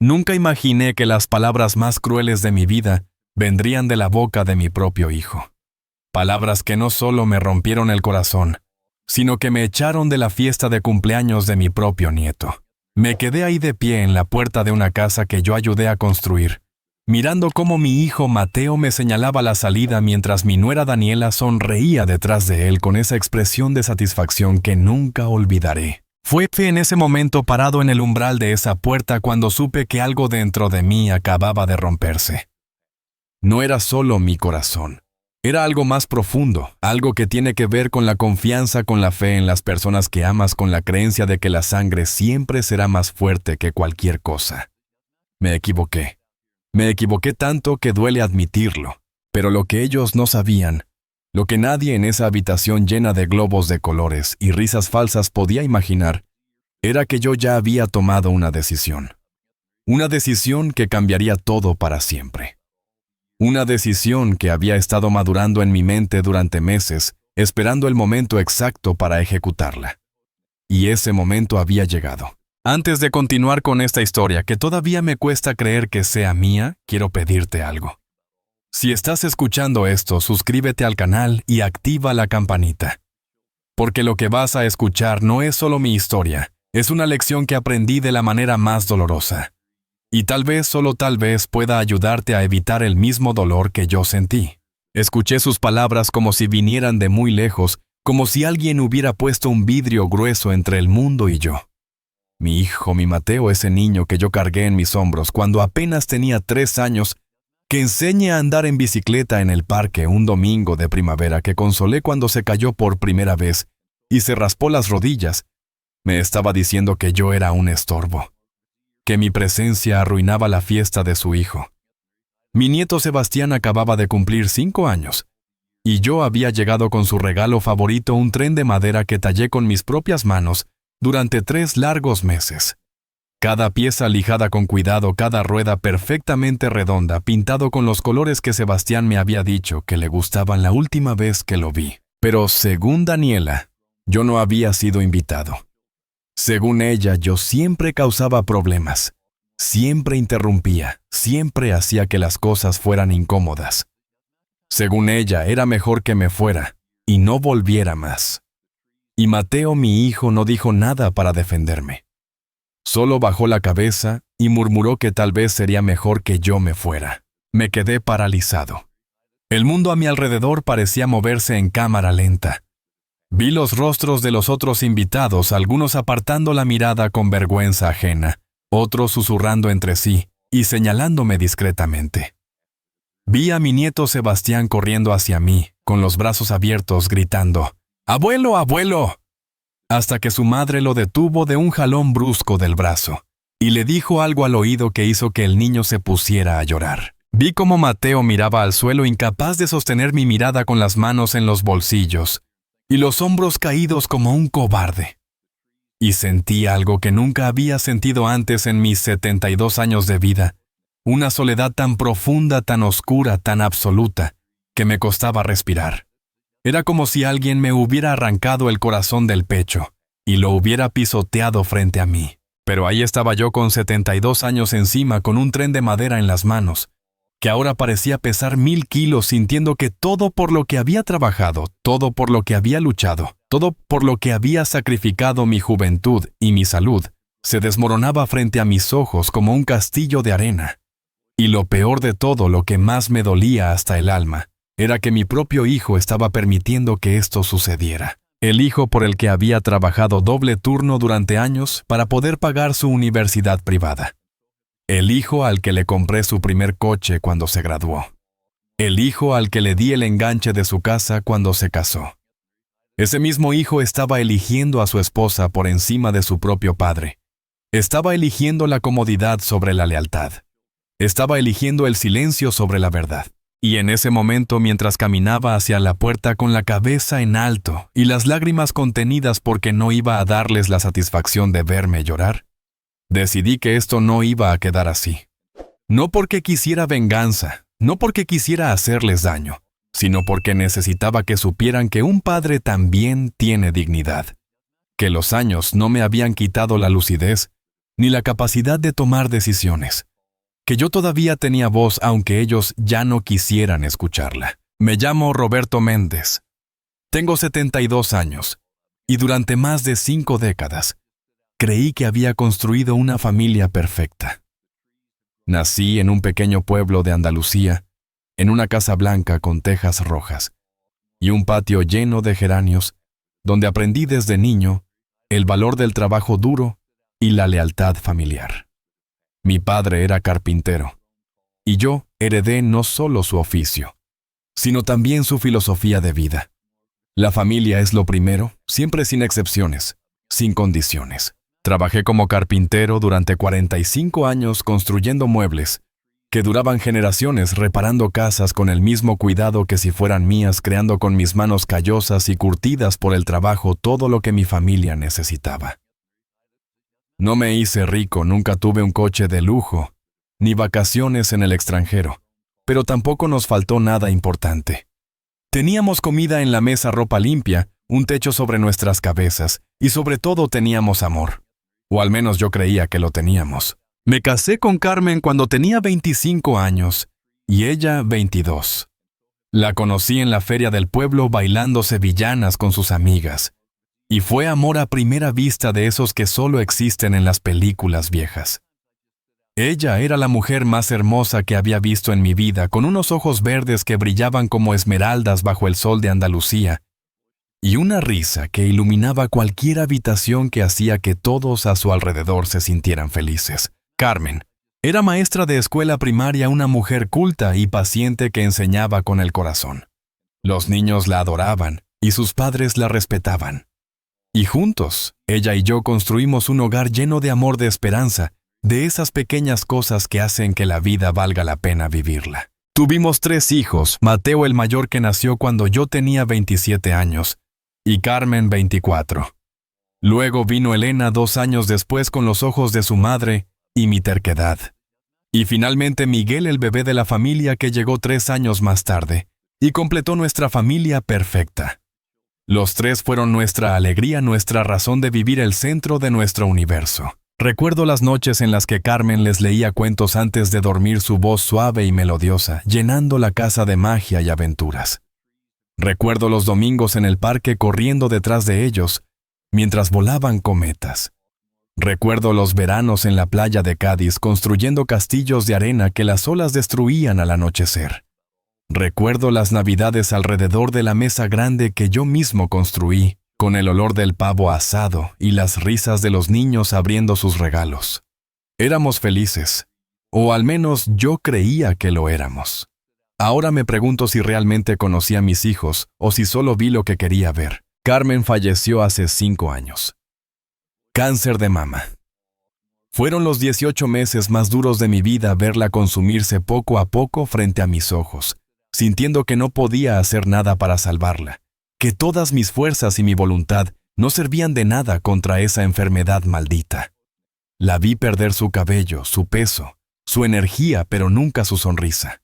Nunca imaginé que las palabras más crueles de mi vida vendrían de la boca de mi propio hijo. Palabras que no solo me rompieron el corazón, sino que me echaron de la fiesta de cumpleaños de mi propio nieto. Me quedé ahí de pie en la puerta de una casa que yo ayudé a construir, mirando cómo mi hijo Mateo me señalaba la salida mientras mi nuera Daniela sonreía detrás de él con esa expresión de satisfacción que nunca olvidaré. Fue en ese momento parado en el umbral de esa puerta cuando supe que algo dentro de mí acababa de romperse. No era solo mi corazón. Era algo más profundo, algo que tiene que ver con la confianza, con la fe en las personas que amas, con la creencia de que la sangre siempre será más fuerte que cualquier cosa. Me equivoqué. Me equivoqué tanto que duele admitirlo, pero lo que ellos no sabían, lo que nadie en esa habitación llena de globos de colores y risas falsas podía imaginar, era que yo ya había tomado una decisión. Una decisión que cambiaría todo para siempre. Una decisión que había estado madurando en mi mente durante meses, esperando el momento exacto para ejecutarla. Y ese momento había llegado. Antes de continuar con esta historia, que todavía me cuesta creer que sea mía, quiero pedirte algo. Si estás escuchando esto, suscríbete al canal y activa la campanita. Porque lo que vas a escuchar no es solo mi historia, es una lección que aprendí de la manera más dolorosa. Y tal vez, solo tal vez, pueda ayudarte a evitar el mismo dolor que yo sentí. Escuché sus palabras como si vinieran de muy lejos, como si alguien hubiera puesto un vidrio grueso entre el mundo y yo. Mi hijo, mi Mateo, ese niño que yo cargué en mis hombros cuando apenas tenía 3 años, que enseñé a andar en bicicleta en el parque un domingo de primavera, que consolé cuando se cayó por primera vez y se raspó las rodillas, me estaba diciendo que yo era un estorbo, que mi presencia arruinaba la fiesta de su hijo. Mi nieto Sebastián acababa de cumplir 5 años, y yo había llegado con su regalo favorito, un tren de madera que tallé con mis propias manos durante 3 largos meses. Cada pieza lijada con cuidado, cada rueda perfectamente redonda, pintado con los colores que Sebastián me había dicho que le gustaban la última vez que lo vi. Pero según Daniela, yo no había sido invitado. Según ella, yo siempre causaba problemas, siempre interrumpía, siempre hacía que las cosas fueran incómodas. Según ella, era mejor que me fuera y no volviera más. Y Mateo, mi hijo, no dijo nada para defenderme. Solo bajó la cabeza y murmuró que tal vez sería mejor que yo me fuera. Me quedé paralizado. El mundo a mi alrededor parecía moverse en cámara lenta. Vi los rostros de los otros invitados, algunos apartando la mirada con vergüenza ajena, otros susurrando entre sí y señalándome discretamente. Vi a mi nieto Sebastián corriendo hacia mí, con los brazos abiertos, gritando, ¡Abuelo, abuelo!, hasta que su madre lo detuvo de un jalón brusco del brazo, y le dijo algo al oído que hizo que el niño se pusiera a llorar. Vi cómo Mateo miraba al suelo, incapaz de sostener mi mirada, con las manos en los bolsillos, y los hombros caídos como un cobarde. Y sentí algo que nunca había sentido antes en mis 72 años de vida, una soledad tan profunda, tan oscura, tan absoluta, que me costaba respirar. Era como si alguien me hubiera arrancado el corazón del pecho y lo hubiera pisoteado frente a mí. Pero ahí estaba yo con 72 años encima, con un tren de madera en las manos, que ahora parecía pesar 1000 kilos, sintiendo que todo por lo que había trabajado, todo por lo que había luchado, todo por lo que había sacrificado mi juventud y mi salud, se desmoronaba frente a mis ojos como un castillo de arena. Y lo peor de todo, lo que más me dolía hasta el alma, era que mi propio hijo estaba permitiendo que esto sucediera. El hijo por el que había trabajado doble turno durante años para poder pagar su universidad privada. El hijo al que le compré su primer coche cuando se graduó. El hijo al que le di el enganche de su casa cuando se casó. Ese mismo hijo estaba eligiendo a su esposa por encima de su propio padre. Estaba eligiendo la comodidad sobre la lealtad. Estaba eligiendo el silencio sobre la verdad. Y en ese momento, mientras caminaba hacia la puerta con la cabeza en alto y las lágrimas contenidas porque no iba a darles la satisfacción de verme llorar, decidí que esto no iba a quedar así. No porque quisiera venganza, no porque quisiera hacerles daño, sino porque necesitaba que supieran que un padre también tiene dignidad. Que los años no me habían quitado la lucidez, ni la capacidad de tomar decisiones, que yo todavía tenía voz aunque ellos ya no quisieran escucharla. Me llamo Roberto Méndez. Tengo 72 años y durante más de 5 décadas creí que había construido una familia perfecta. Nací en un pequeño pueblo de Andalucía, en una casa blanca con tejas rojas y un patio lleno de geranios, donde aprendí desde niño el valor del trabajo duro y la lealtad familiar. Mi padre era carpintero, y yo heredé no solo su oficio, sino también su filosofía de vida. La familia es lo primero, siempre sin excepciones, sin condiciones. Trabajé como carpintero durante 45 años construyendo muebles, que duraban generaciones, reparando casas con el mismo cuidado que si fueran mías, creando con mis manos callosas y curtidas por el trabajo todo lo que mi familia necesitaba. No me hice rico, nunca tuve un coche de lujo, ni vacaciones en el extranjero, pero tampoco nos faltó nada importante. Teníamos comida en la mesa, ropa limpia, un techo sobre nuestras cabezas, y sobre todo teníamos amor. O al menos yo creía que lo teníamos. Me casé con Carmen cuando tenía 25 años, y ella 22. La conocí en la feria del pueblo bailando sevillanas con sus amigas, y fue amor a primera vista de esos que solo existen en las películas viejas. Ella era la mujer más hermosa que había visto en mi vida, con unos ojos verdes que brillaban como esmeraldas bajo el sol de Andalucía, y una risa que iluminaba cualquier habitación que hacía que todos a su alrededor se sintieran felices. Carmen era maestra de escuela primaria, una mujer culta y paciente que enseñaba con el corazón. Los niños la adoraban y sus padres la respetaban. Y juntos, ella y yo construimos un hogar lleno de amor, de esperanza, de esas pequeñas cosas que hacen que la vida valga la pena vivirla. Tuvimos 3 hijos, Mateo el mayor, que nació cuando yo tenía 27 años, y Carmen 24. Luego vino Elena 2 años después con los ojos de su madre y mi terquedad. Y finalmente Miguel, el bebé de la familia, que llegó 3 años más tarde, y completó nuestra familia perfecta. Los 3 fueron nuestra alegría, nuestra razón de vivir, el centro de nuestro universo. Recuerdo las noches en las que Carmen les leía cuentos antes de dormir, su voz suave y melodiosa, llenando la casa de magia y aventuras. Recuerdo los domingos en el parque corriendo detrás de ellos, mientras volaban cometas. Recuerdo los veranos en la playa de Cádiz construyendo castillos de arena que las olas destruían al anochecer. Recuerdo las navidades alrededor de la mesa grande que yo mismo construí, con el olor del pavo asado y las risas de los niños abriendo sus regalos. Éramos felices, o al menos yo creía que lo éramos. Ahora me pregunto si realmente conocí a mis hijos o si solo vi lo que quería ver. Carmen falleció hace 5 años. Cáncer de mama. Fueron los 18 meses más duros de mi vida verla consumirse poco a poco frente a mis ojos, sintiendo que no podía hacer nada para salvarla, que todas mis fuerzas y mi voluntad no servían de nada contra esa enfermedad maldita. La vi perder su cabello, su peso, su energía, pero nunca su sonrisa.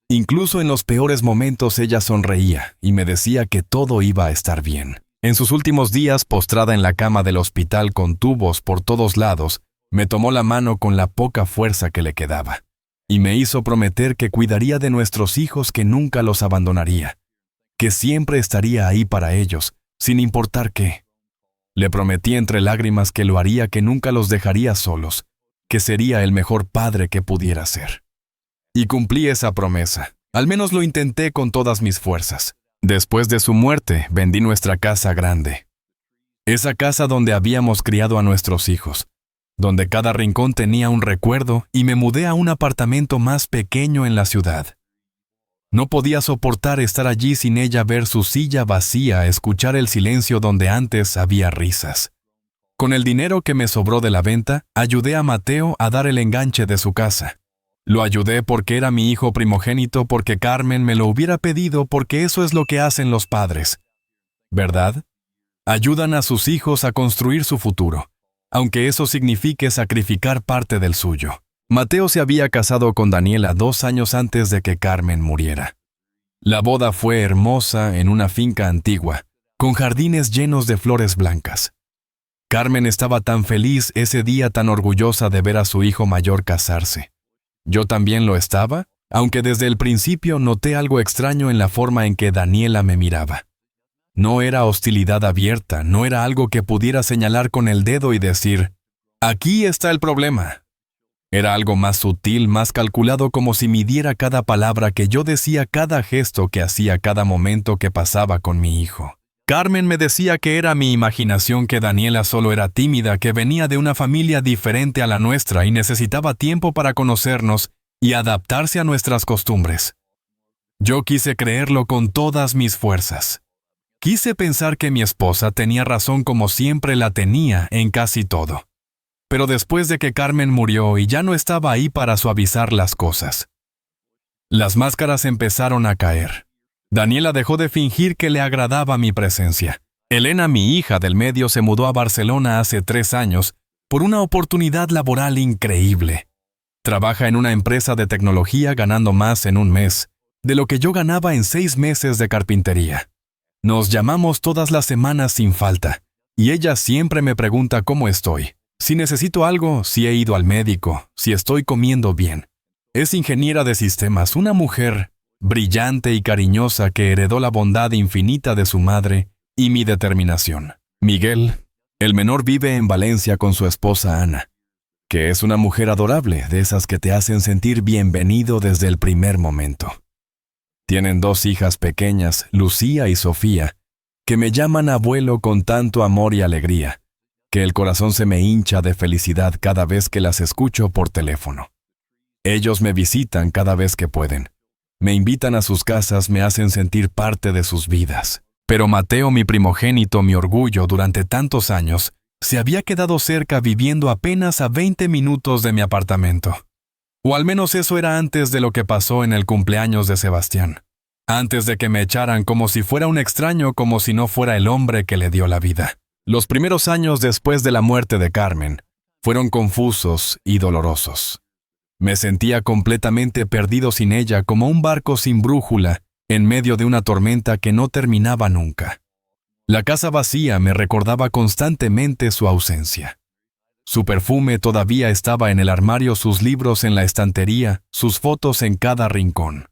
Incluso en los peores momentos ella sonreía y me decía que todo iba a estar bien. En sus últimos días, postrada en la cama del hospital con tubos por todos lados, me tomó la mano con la poca fuerza que le quedaba y me hizo prometer que cuidaría de nuestros hijos, que nunca los abandonaría, que siempre estaría ahí para ellos, sin importar qué. Le prometí entre lágrimas que lo haría, que nunca los dejaría solos, que sería el mejor padre que pudiera ser. Y cumplí esa promesa. Al menos lo intenté con todas mis fuerzas. Después de su muerte, vendí nuestra casa grande. Esa casa donde habíamos criado a nuestros hijos, donde cada rincón tenía un recuerdo, y me mudé a un apartamento más pequeño en la ciudad. No podía soportar estar allí sin ella, ver su silla vacía, escuchar el silencio donde antes había risas. Con el dinero que me sobró de la venta, ayudé a Mateo a dar el enganche de su casa. Lo ayudé porque era mi hijo primogénito, porque Carmen me lo hubiera pedido, porque eso es lo que hacen los padres, ¿verdad? Ayudan a sus hijos a construir su futuro, aunque eso signifique sacrificar parte del suyo. Mateo se había casado con Daniela 2 años antes de que Carmen muriera. La boda fue hermosa en una finca antigua, con jardines llenos de flores blancas. Carmen estaba tan feliz ese día, tan orgullosa de ver a su hijo mayor casarse. Yo también lo estaba, aunque desde el principio noté algo extraño en la forma en que Daniela me miraba. No era hostilidad abierta, no era algo que pudiera señalar con el dedo y decir, «Aquí está el problema». Era algo más sutil, más calculado, como si midiera cada palabra que yo decía, cada gesto que hacía, cada momento que pasaba con mi hijo. Carmen me decía que era mi imaginación, que Daniela solo era tímida, que venía de una familia diferente a la nuestra y necesitaba tiempo para conocernos y adaptarse a nuestras costumbres. Yo quise creerlo con todas mis fuerzas. Quise pensar que mi esposa tenía razón, como siempre la tenía en casi todo. Pero después de que Carmen murió y ya no estaba ahí para suavizar las cosas, las máscaras empezaron a caer. Daniela dejó de fingir que le agradaba mi presencia. Elena, mi hija del medio, se mudó a Barcelona hace 3 años por una oportunidad laboral increíble. Trabaja en una empresa de tecnología ganando más en un mes de lo que yo ganaba en 6 meses de carpintería. Nos llamamos todas las semanas sin falta, y ella siempre me pregunta cómo estoy, si necesito algo, si he ido al médico, si estoy comiendo bien. Es ingeniera de sistemas, una mujer brillante y cariñosa que heredó la bondad infinita de su madre y mi determinación. Miguel, el menor, vive en Valencia con su esposa Ana, que es una mujer adorable, de esas que te hacen sentir bienvenido desde el primer momento. Tienen 2 hijas pequeñas, Lucía y Sofía, que me llaman abuelo con tanto amor y alegría, que el corazón se me hincha de felicidad cada vez que las escucho por teléfono. Ellos me visitan cada vez que pueden. Me invitan a sus casas, me hacen sentir parte de sus vidas. Pero Mateo, mi primogénito, mi orgullo durante tantos años, se había quedado cerca, viviendo apenas a 20 minutos de mi apartamento. O al menos eso era antes de lo que pasó en el cumpleaños de Sebastián. Antes de que me echaran como si fuera un extraño, como si no fuera el hombre que le dio la vida. Los primeros años después de la muerte de Carmen fueron confusos y dolorosos. Me sentía completamente perdido sin ella, como un barco sin brújula, en medio de una tormenta que no terminaba nunca. La casa vacía me recordaba constantemente su ausencia. Su perfume todavía estaba en el armario, sus libros en la estantería, sus fotos en cada rincón.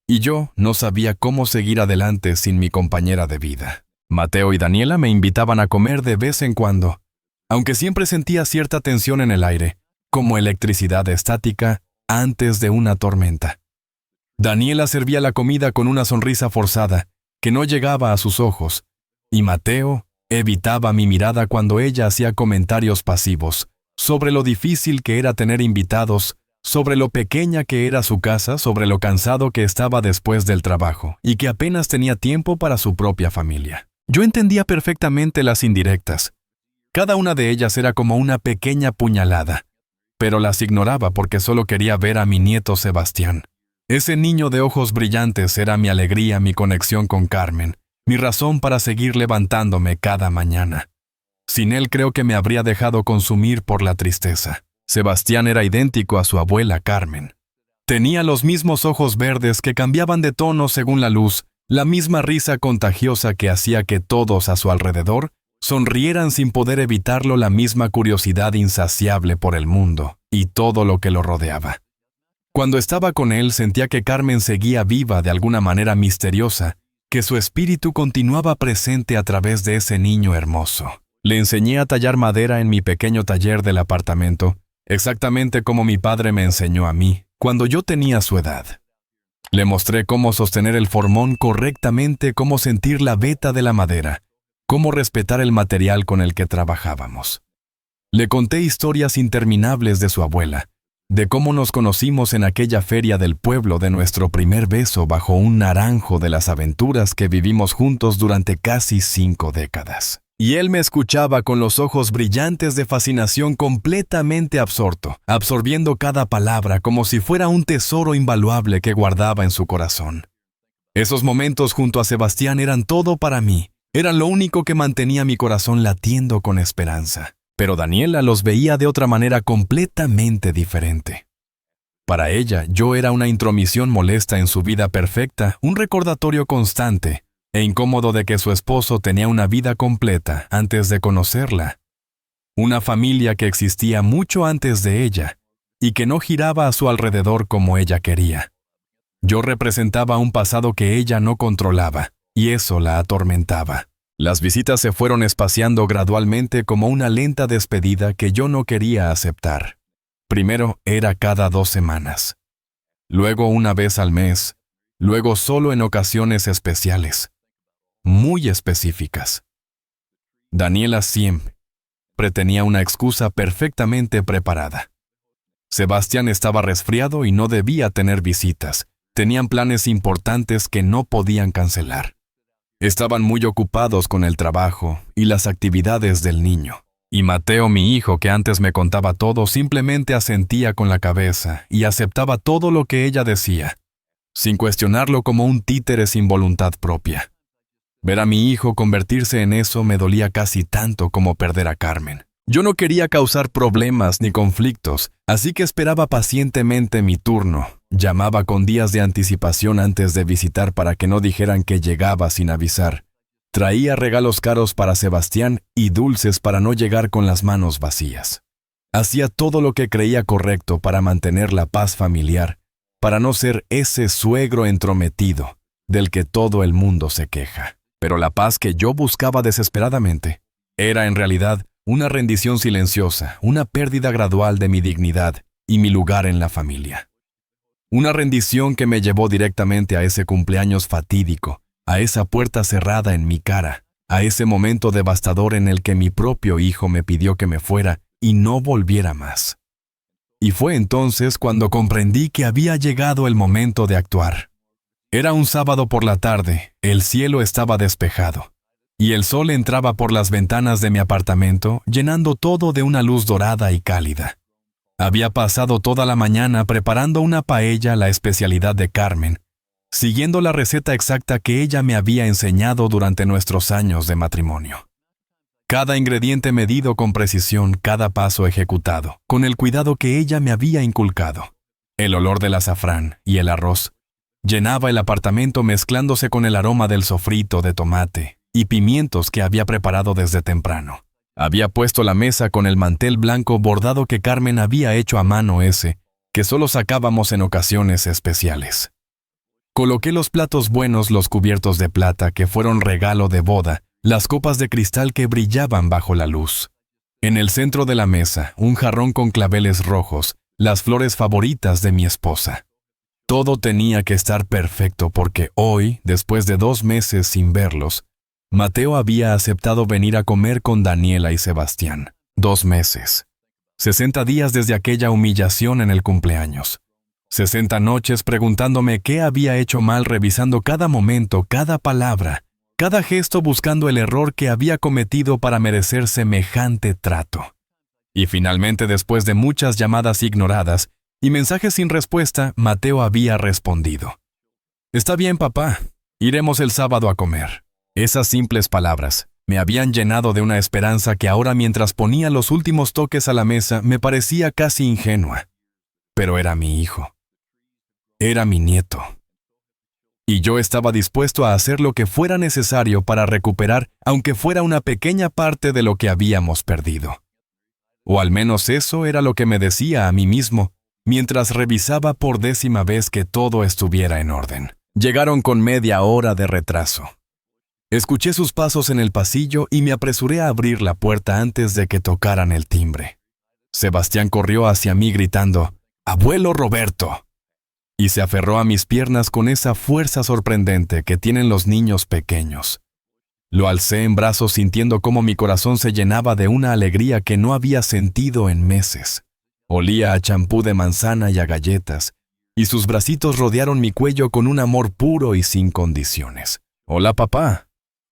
Y yo no sabía cómo seguir adelante sin mi compañera de vida. Mateo y Daniela me invitaban a comer de vez en cuando, aunque siempre sentía cierta tensión en el aire, como electricidad estática antes de una tormenta. Daniela servía la comida con una sonrisa forzada que no llegaba a sus ojos, y Mateo evitaba mi mirada cuando ella hacía comentarios pasivos sobre lo difícil que era tener invitados, sobre lo pequeña que era su casa, sobre lo cansado que estaba después del trabajo y que apenas tenía tiempo para su propia familia. Yo entendía perfectamente las indirectas. Cada una de ellas era como una pequeña puñalada, pero las ignoraba porque solo quería ver a mi nieto Sebastián. Ese niño de ojos brillantes era mi alegría, mi conexión con Carmen, mi razón para seguir levantándome cada mañana. Sin él creo que me habría dejado consumir por la tristeza. Sebastián era idéntico a su abuela Carmen. Tenía los mismos ojos verdes que cambiaban de tono según la luz, la misma risa contagiosa que hacía que todos a su alrededor sonrieran sin poder evitarlo, la misma curiosidad insaciable por el mundo y todo lo que lo rodeaba. Cuando estaba con él sentía que Carmen seguía viva de alguna manera misteriosa, que su espíritu continuaba presente a través de ese niño hermoso. Le enseñé a tallar madera en mi pequeño taller del apartamento, exactamente como mi padre me enseñó a mí, cuando yo tenía su edad. Le mostré cómo sostener el formón correctamente, cómo sentir la veta de la madera, cómo respetar el material con el que trabajábamos. Le conté historias interminables de su abuela, de cómo nos conocimos en aquella feria del pueblo, de nuestro primer beso bajo un naranjo, de las aventuras que vivimos juntos durante casi 5 décadas. Y él me escuchaba con los ojos brillantes de fascinación, completamente absorto, absorbiendo cada palabra como si fuera un tesoro invaluable que guardaba en su corazón. Esos momentos junto a Sebastián eran todo para mí, eran lo único que mantenía mi corazón latiendo con esperanza. Pero Daniela los veía de otra manera completamente diferente. Para ella, yo era una intromisión molesta en su vida perfecta, un recordatorio constante e incómodo de que su esposo tenía una vida completa antes de conocerla. una familia que existía mucho antes de ella y que no giraba a su alrededor como ella quería. Yo representaba un pasado que ella no controlaba, y eso la atormentaba. Las visitas se fueron espaciando gradualmente como una lenta despedida que yo no quería aceptar. Primero era cada 2 semanas, luego una vez al mes, luego solo en ocasiones especiales, muy específicas. Daniela siempre tenía una excusa perfectamente preparada. Sebastián estaba resfriado y no debía tener visitas. Tenían planes importantes que no podían cancelar. Estaban muy ocupados con el trabajo y las actividades del niño. Y Mateo, mi hijo, que antes me contaba todo, simplemente asentía con la cabeza y aceptaba todo lo que ella decía, sin cuestionarlo, como un títere sin voluntad propia. Ver a mi hijo convertirse en eso me dolía casi tanto como perder a Carmen. Yo no quería causar problemas ni conflictos, así que esperaba pacientemente mi turno. Llamaba con días de anticipación antes de visitar para que no dijeran que llegaba sin avisar. Traía regalos caros para Sebastián y dulces para no llegar con las manos vacías. Hacía todo lo que creía correcto para mantener la paz familiar, para no ser ese suegro entrometido del que todo el mundo se queja. Pero la paz que yo buscaba desesperadamente era en realidad una rendición silenciosa, una pérdida gradual de mi dignidad y mi lugar en la familia. Una rendición que me llevó directamente a ese cumpleaños fatídico, a esa puerta cerrada en mi cara, a ese momento devastador en el que mi propio hijo me pidió que me fuera y no volviera más. Y fue entonces cuando comprendí que había llegado el momento de actuar. Era un sábado por la tarde, el cielo estaba despejado, y el sol entraba por las ventanas de mi apartamento, llenando todo de una luz dorada y cálida. Había pasado toda la mañana preparando una paella, la especialidad de Carmen, siguiendo la receta exacta que ella me había enseñado durante nuestros años de matrimonio. Cada ingrediente medido con precisión, cada paso ejecutado, con el cuidado que ella me había inculcado. El olor del azafrán y el arroz llenaba el apartamento mezclándose con el aroma del sofrito de tomate y pimientos que había preparado desde temprano. Había puesto la mesa con el mantel blanco bordado que Carmen había hecho a mano, ese que solo sacábamos en ocasiones especiales. Coloqué los platos buenos, los cubiertos de plata que fueron regalo de boda, las copas de cristal que brillaban bajo la luz. En el centro de la mesa, un jarrón con claveles rojos, las flores favoritas de mi esposa. Todo tenía que estar perfecto porque hoy, después de 2 meses sin verlos, Mateo había aceptado venir a comer con Daniela y Sebastián. 2 meses. 60 días desde aquella humillación en el cumpleaños. 60 noches preguntándome qué había hecho mal, revisando cada momento, cada palabra, cada gesto, buscando el error que había cometido para merecer semejante trato. Y finalmente, después de muchas llamadas ignoradas y mensajes sin respuesta, Mateo había respondido. «Está bien, papá. Iremos el sábado a comer». Esas simples palabras me habían llenado de una esperanza que ahora, mientras ponía los últimos toques a la mesa, me parecía casi ingenua. Pero era mi hijo. Era mi nieto. Y yo estaba dispuesto a hacer lo que fuera necesario para recuperar, aunque fuera una pequeña parte de lo que habíamos perdido. O al menos eso era lo que me decía a mí mismo, mientras revisaba por 10ª vez que todo estuviera en orden. Llegaron con media hora de retraso. Escuché sus pasos en el pasillo y me apresuré a abrir la puerta antes de que tocaran el timbre. Sebastián corrió hacia mí gritando, «¡Abuelo Roberto!», y se aferró a mis piernas con esa fuerza sorprendente que tienen los niños pequeños. Lo alcé en brazos sintiendo cómo mi corazón se llenaba de una alegría que no había sentido en meses. Olía a champú de manzana y a galletas, y sus bracitos rodearon mi cuello con un amor puro y sin condiciones. «Hola, papá»,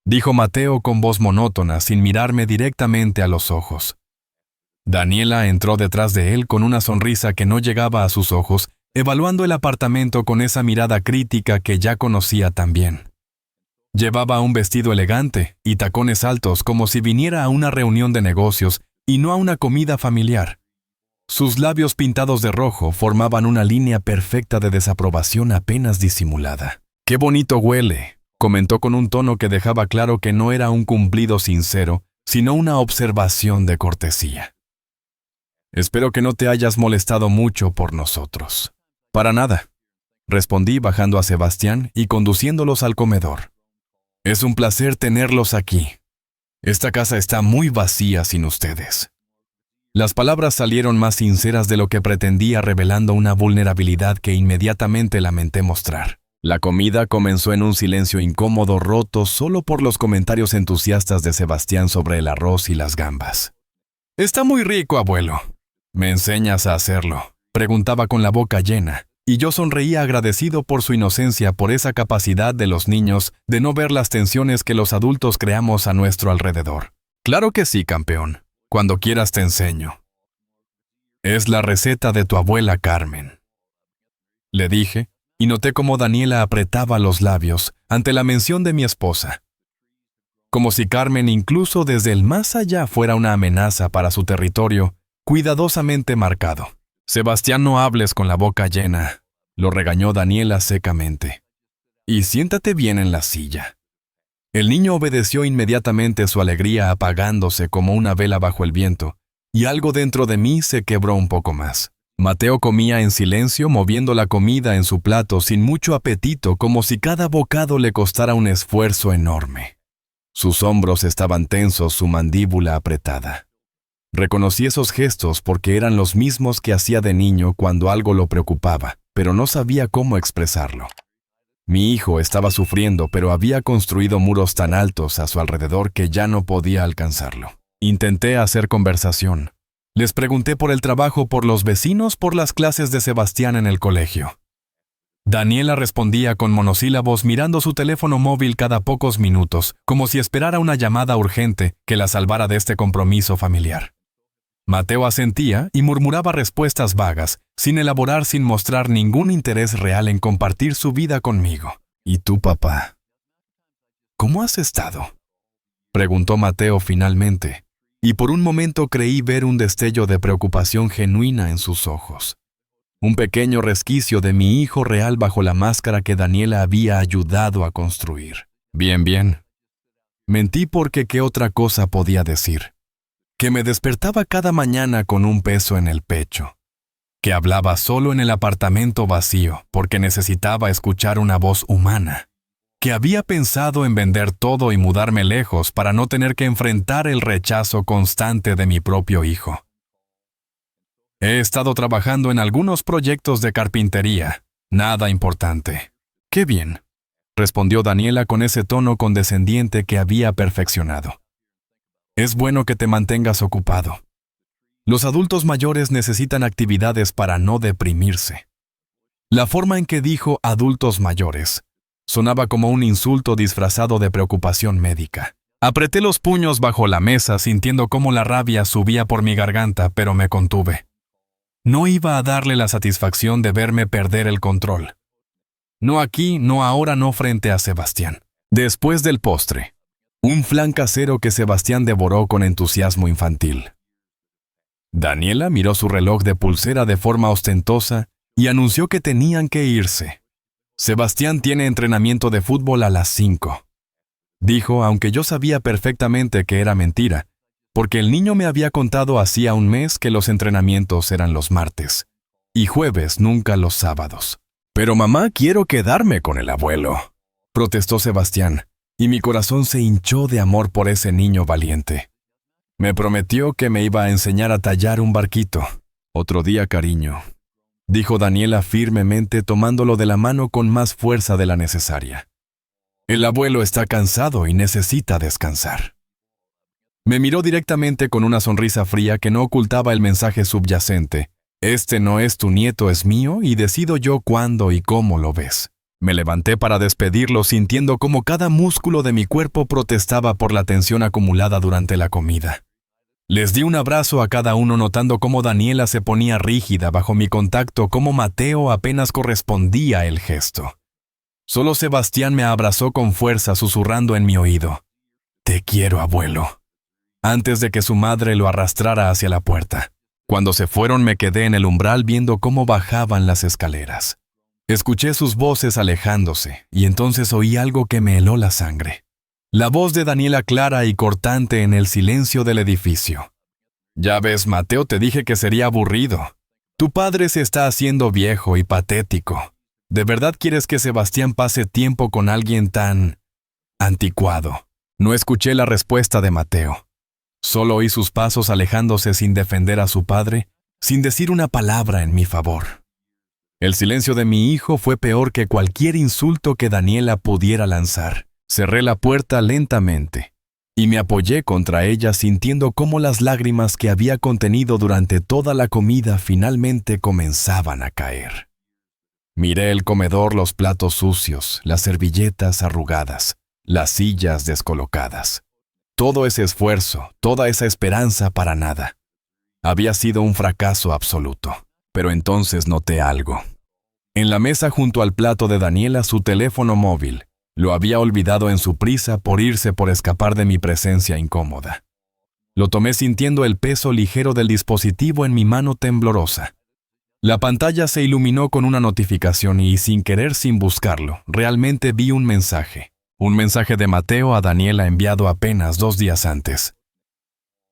dijo Mateo con voz monótona, sin mirarme directamente a los ojos. Daniela entró detrás de él con una sonrisa que no llegaba a sus ojos, evaluando el apartamento con esa mirada crítica que ya conocía tan bien. Llevaba un vestido elegante y tacones altos, como si viniera a una reunión de negocios y no a una comida familiar. Sus labios pintados de rojo formaban una línea perfecta de desaprobación apenas disimulada. «¡Qué bonito huele!», comentó con un tono que dejaba claro que no era un cumplido sincero, sino una observación de cortesía. Espero que no te hayas molestado mucho por nosotros. Para nada, respondí bajando a Sebastián y conduciéndolos al comedor. Es un placer tenerlos aquí. Esta casa está muy vacía sin ustedes. Las palabras salieron más sinceras de lo que pretendía, revelando una vulnerabilidad que inmediatamente lamenté mostrar. La comida comenzó en un silencio incómodo, roto solo por los comentarios entusiastas de Sebastián sobre el arroz y las gambas. «Está muy rico, abuelo. ¿Me enseñas a hacerlo?», preguntaba con la boca llena, y yo sonreía agradecido por su inocencia, por esa capacidad de los niños de no ver las tensiones que los adultos creamos a nuestro alrededor. «Claro que sí, campeón. Cuando quieras te enseño. Es la receta de tu abuela Carmen», le dije, y noté cómo Daniela apretaba los labios ante la mención de mi esposa. Como si Carmen incluso desde el más allá fuera una amenaza para su territorio, cuidadosamente marcado. «Sebastián, no hables con la boca llena», lo regañó Daniela secamente. «Y siéntate bien en la silla». El niño obedeció inmediatamente, su alegría apagándose como una vela bajo el viento, y algo dentro de mí se quebró un poco más. Mateo comía en silencio, moviendo la comida en su plato sin mucho apetito, como si cada bocado le costara un esfuerzo enorme. Sus hombros estaban tensos, su mandíbula apretada. Reconocí esos gestos porque eran los mismos que hacía de niño cuando algo lo preocupaba, pero no sabía cómo expresarlo. Mi hijo estaba sufriendo, pero había construido muros tan altos a su alrededor que ya no podía alcanzarlo. Intenté hacer conversación. Les pregunté por el trabajo, por los vecinos, por las clases de Sebastián en el colegio. Daniela respondía con monosílabos, mirando su teléfono móvil cada pocos minutos, como si esperara una llamada urgente que la salvara de este compromiso familiar. Mateo asentía y murmuraba respuestas vagas, sin elaborar, sin mostrar ningún interés real en compartir su vida conmigo. «¿Y tú, papá? ¿Cómo has estado?», preguntó Mateo finalmente, y por un momento creí ver un destello de preocupación genuina en sus ojos. Un pequeño resquicio de mi hijo real bajo la máscara que Daniela había ayudado a construir. «Bien, bien». Mentí porque ¿qué otra cosa podía decir? Que me despertaba cada mañana con un peso en el pecho. Que hablaba solo en el apartamento vacío porque necesitaba escuchar una voz humana. Que había pensado en vender todo y mudarme lejos para no tener que enfrentar el rechazo constante de mi propio hijo. He estado trabajando en algunos proyectos de carpintería. Nada importante. «Qué bien», respondió Daniela con ese tono condescendiente que había perfeccionado. «Es bueno que te mantengas ocupado. Los adultos mayores necesitan actividades para no deprimirse». La forma en que dijo «adultos mayores» sonaba como un insulto disfrazado de preocupación médica. Apreté los puños bajo la mesa, sintiendo cómo la rabia subía por mi garganta, pero me contuve. No iba a darle la satisfacción de verme perder el control. No aquí, no ahora, no frente a Sebastián. Después del postre, un flan casero que Sebastián devoró con entusiasmo infantil. Daniela miró su reloj de pulsera de forma ostentosa y anunció que tenían que irse. «Sebastián tiene entrenamiento de fútbol a las 5», dijo, aunque yo sabía perfectamente que era mentira, porque el niño me había contado hacía un mes que los entrenamientos eran los martes, y jueves, nunca los sábados. «Pero mamá, quiero quedarme con el abuelo», protestó Sebastián, y mi corazón se hinchó de amor por ese niño valiente. Me prometió que me iba a enseñar a tallar un barquito. «Otro día, cariño», dijo Daniela firmemente, tomándolo de la mano con más fuerza de la necesaria. «El abuelo está cansado y necesita descansar». Me miró directamente con una sonrisa fría que no ocultaba el mensaje subyacente. «Este no es tu nieto, es mío, y decido yo cuándo y cómo lo ves». Me levanté para despedirlo, sintiendo cómo cada músculo de mi cuerpo protestaba por la tensión acumulada durante la comida. Les di un abrazo a cada uno, notando cómo Daniela se ponía rígida bajo mi contacto, cómo Mateo apenas correspondía el gesto. Solo Sebastián me abrazó con fuerza, susurrando en mi oído: «Te quiero, abuelo», antes de que su madre lo arrastrara hacia la puerta. Cuando se fueron me quedé en el umbral viendo cómo bajaban las escaleras. Escuché sus voces alejándose, y entonces oí algo que me heló la sangre. La voz de Daniela clara y cortante en el silencio del edificio. Ya ves, Mateo, te dije que sería aburrido. Tu padre se está haciendo viejo y patético. ¿De verdad quieres que Sebastián pase tiempo con alguien tan anticuado? No escuché la respuesta de Mateo. Solo oí sus pasos alejándose sin defender a su padre, sin decir una palabra en mi favor. El silencio de mi hijo fue peor que cualquier insulto que Daniela pudiera lanzar. Cerré la puerta lentamente y me apoyé contra ella sintiendo cómo las lágrimas que había contenido durante toda la comida finalmente comenzaban a caer. Miré el comedor, los platos sucios, las servilletas arrugadas, las sillas descolocadas. Todo ese esfuerzo, toda esa esperanza para nada. Había sido un fracaso absoluto. Pero entonces noté algo. En la mesa junto al plato de Daniela, su teléfono móvil. Lo había olvidado en su prisa por irse por escapar de mi presencia incómoda. Lo tomé sintiendo el peso ligero del dispositivo en mi mano temblorosa. La pantalla se iluminó con una notificación y, sin querer, sin buscarlo, realmente vi un mensaje. Un mensaje de Mateo a Daniela enviado apenas 2 días antes.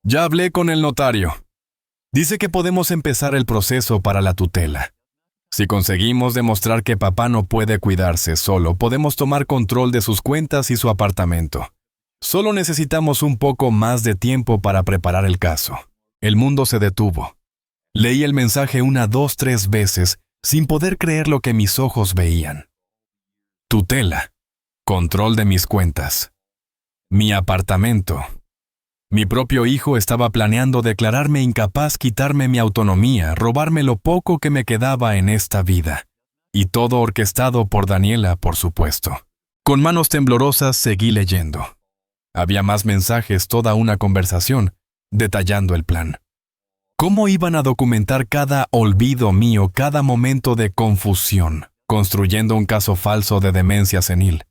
Ya hablé con el notario. Dice que podemos empezar el proceso para la tutela. Si conseguimos demostrar que papá no puede cuidarse solo, podemos tomar control de sus cuentas y su apartamento. Solo necesitamos un poco más de tiempo para preparar el caso. El mundo se detuvo. Leí el mensaje 1, 2, 3 veces, sin poder creer lo que mis ojos veían. Tutela. Control de mis cuentas. Mi apartamento. Mi propio hijo estaba planeando declararme incapaz, quitarme mi autonomía, robarme lo poco que me quedaba en esta vida. Y todo orquestado por Daniela, por supuesto. Con manos temblorosas seguí leyendo. Había más mensajes, toda una conversación, detallando el plan. ¿Cómo iban a documentar cada olvido mío, cada momento de confusión, construyendo un caso falso de demencia senil?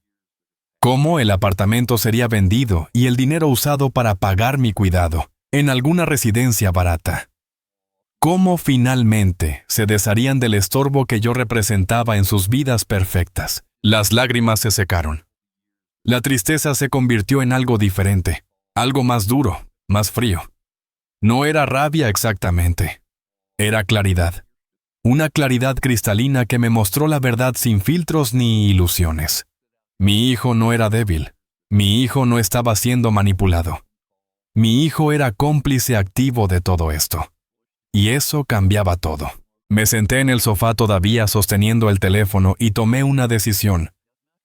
¿Cómo el apartamento sería vendido y el dinero usado para pagar mi cuidado en alguna residencia barata? ¿Cómo finalmente se desharían del estorbo que yo representaba en sus vidas perfectas? Las lágrimas se secaron. La tristeza se convirtió en algo diferente, algo más duro, más frío. No era rabia exactamente. Era claridad. Una claridad cristalina que me mostró la verdad sin filtros ni ilusiones. Mi hijo no era débil. Mi hijo no estaba siendo manipulado. Mi hijo era cómplice activo de todo esto. Y eso cambiaba todo. Me senté en el sofá todavía sosteniendo el teléfono y tomé una decisión.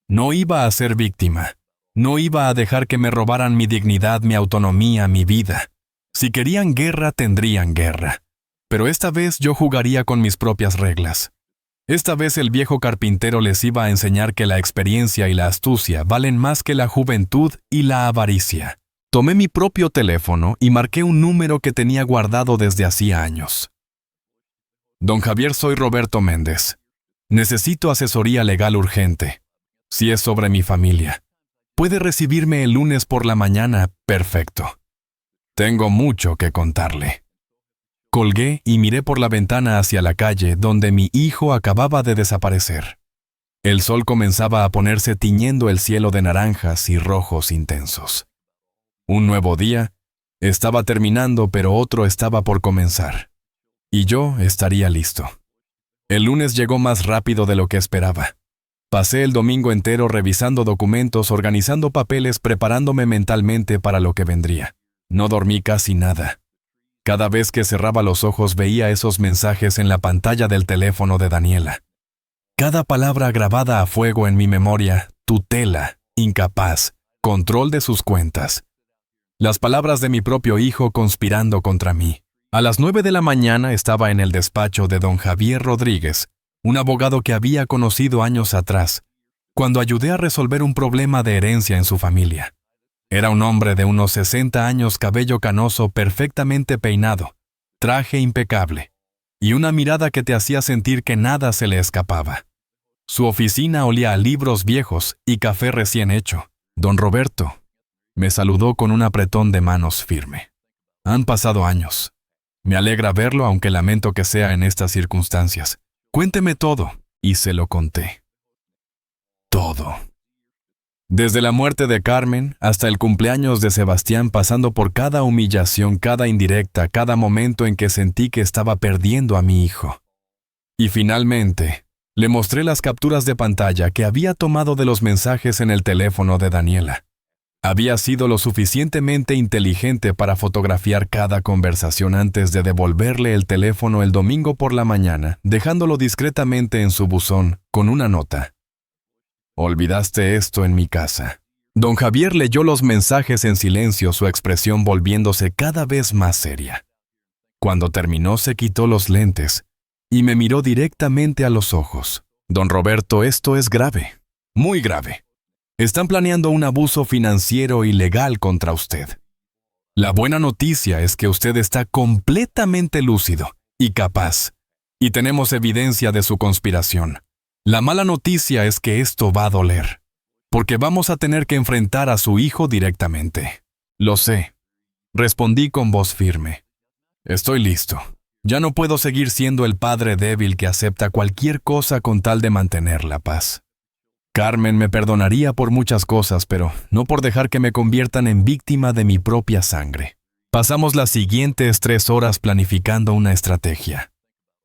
No iba a ser víctima. No iba a dejar que me robaran mi dignidad, mi autonomía, mi vida. Si querían guerra, tendrían guerra. Pero esta vez yo jugaría con mis propias reglas. Esta vez el viejo carpintero les iba a enseñar que la experiencia y la astucia valen más que la juventud y la avaricia. Tomé mi propio teléfono y marqué un número que tenía guardado desde hacía años. Don Javier, soy Roberto Méndez. Necesito asesoría legal urgente. Si es sobre mi familia. ¿Puede recibirme el lunes por la mañana? Perfecto. Tengo mucho que contarle. Colgué y miré por la ventana hacia la calle donde mi hijo acababa de desaparecer. El sol comenzaba a ponerse tiñendo el cielo de naranjas y rojos intensos. Un nuevo día estaba terminando, pero otro estaba por comenzar. Y yo estaría listo. El lunes llegó más rápido de lo que esperaba. Pasé el domingo entero revisando documentos, organizando papeles, preparándome mentalmente para lo que vendría. No dormí casi nada. Cada vez que cerraba los ojos veía esos mensajes en la pantalla del teléfono de Daniela. Cada palabra grabada a fuego en mi memoria: tutela, incapaz, control de sus cuentas. Las palabras de mi propio hijo conspirando contra mí. A las 9 de la mañana estaba en el despacho de don Javier Rodríguez, un abogado que había conocido años atrás, cuando ayudé a resolver un problema de herencia en su familia. Era un hombre de unos 60 años, cabello canoso, perfectamente peinado, traje impecable, y una mirada que te hacía sentir que nada se le escapaba. Su oficina olía a libros viejos y café recién hecho. Don Roberto me saludó con un apretón de manos firme. Han pasado años. Me alegra verlo, aunque lamento que sea en estas circunstancias. Cuénteme todo, y se lo conté. Todo. Desde la muerte de Carmen hasta el cumpleaños de Sebastián, pasando por cada humillación, cada indirecta, cada momento en que sentí que estaba perdiendo a mi hijo. Y finalmente, le mostré las capturas de pantalla que había tomado de los mensajes en el teléfono de Daniela. Había sido lo suficientemente inteligente para fotografiar cada conversación antes de devolverle el teléfono el domingo por la mañana, dejándolo discretamente en su buzón con una nota. Olvidaste esto en mi casa. Don Javier leyó los mensajes en silencio, su expresión volviéndose cada vez más seria. Cuando terminó, se quitó los lentes y me miró directamente a los ojos. Don Roberto, esto es grave, muy grave. Están planeando un abuso financiero y legal contra usted. La buena noticia es que usted está completamente lúcido y capaz, y tenemos evidencia de su conspiración. La mala noticia es que esto va a doler, porque vamos a tener que enfrentar a su hijo directamente. Lo sé, respondí con voz firme. Estoy listo. Ya no puedo seguir siendo el padre débil que acepta cualquier cosa con tal de mantener la paz. Carmen me perdonaría por muchas cosas, pero no por dejar que me conviertan en víctima de mi propia sangre. Pasamos las siguientes 3 horas planificando una estrategia.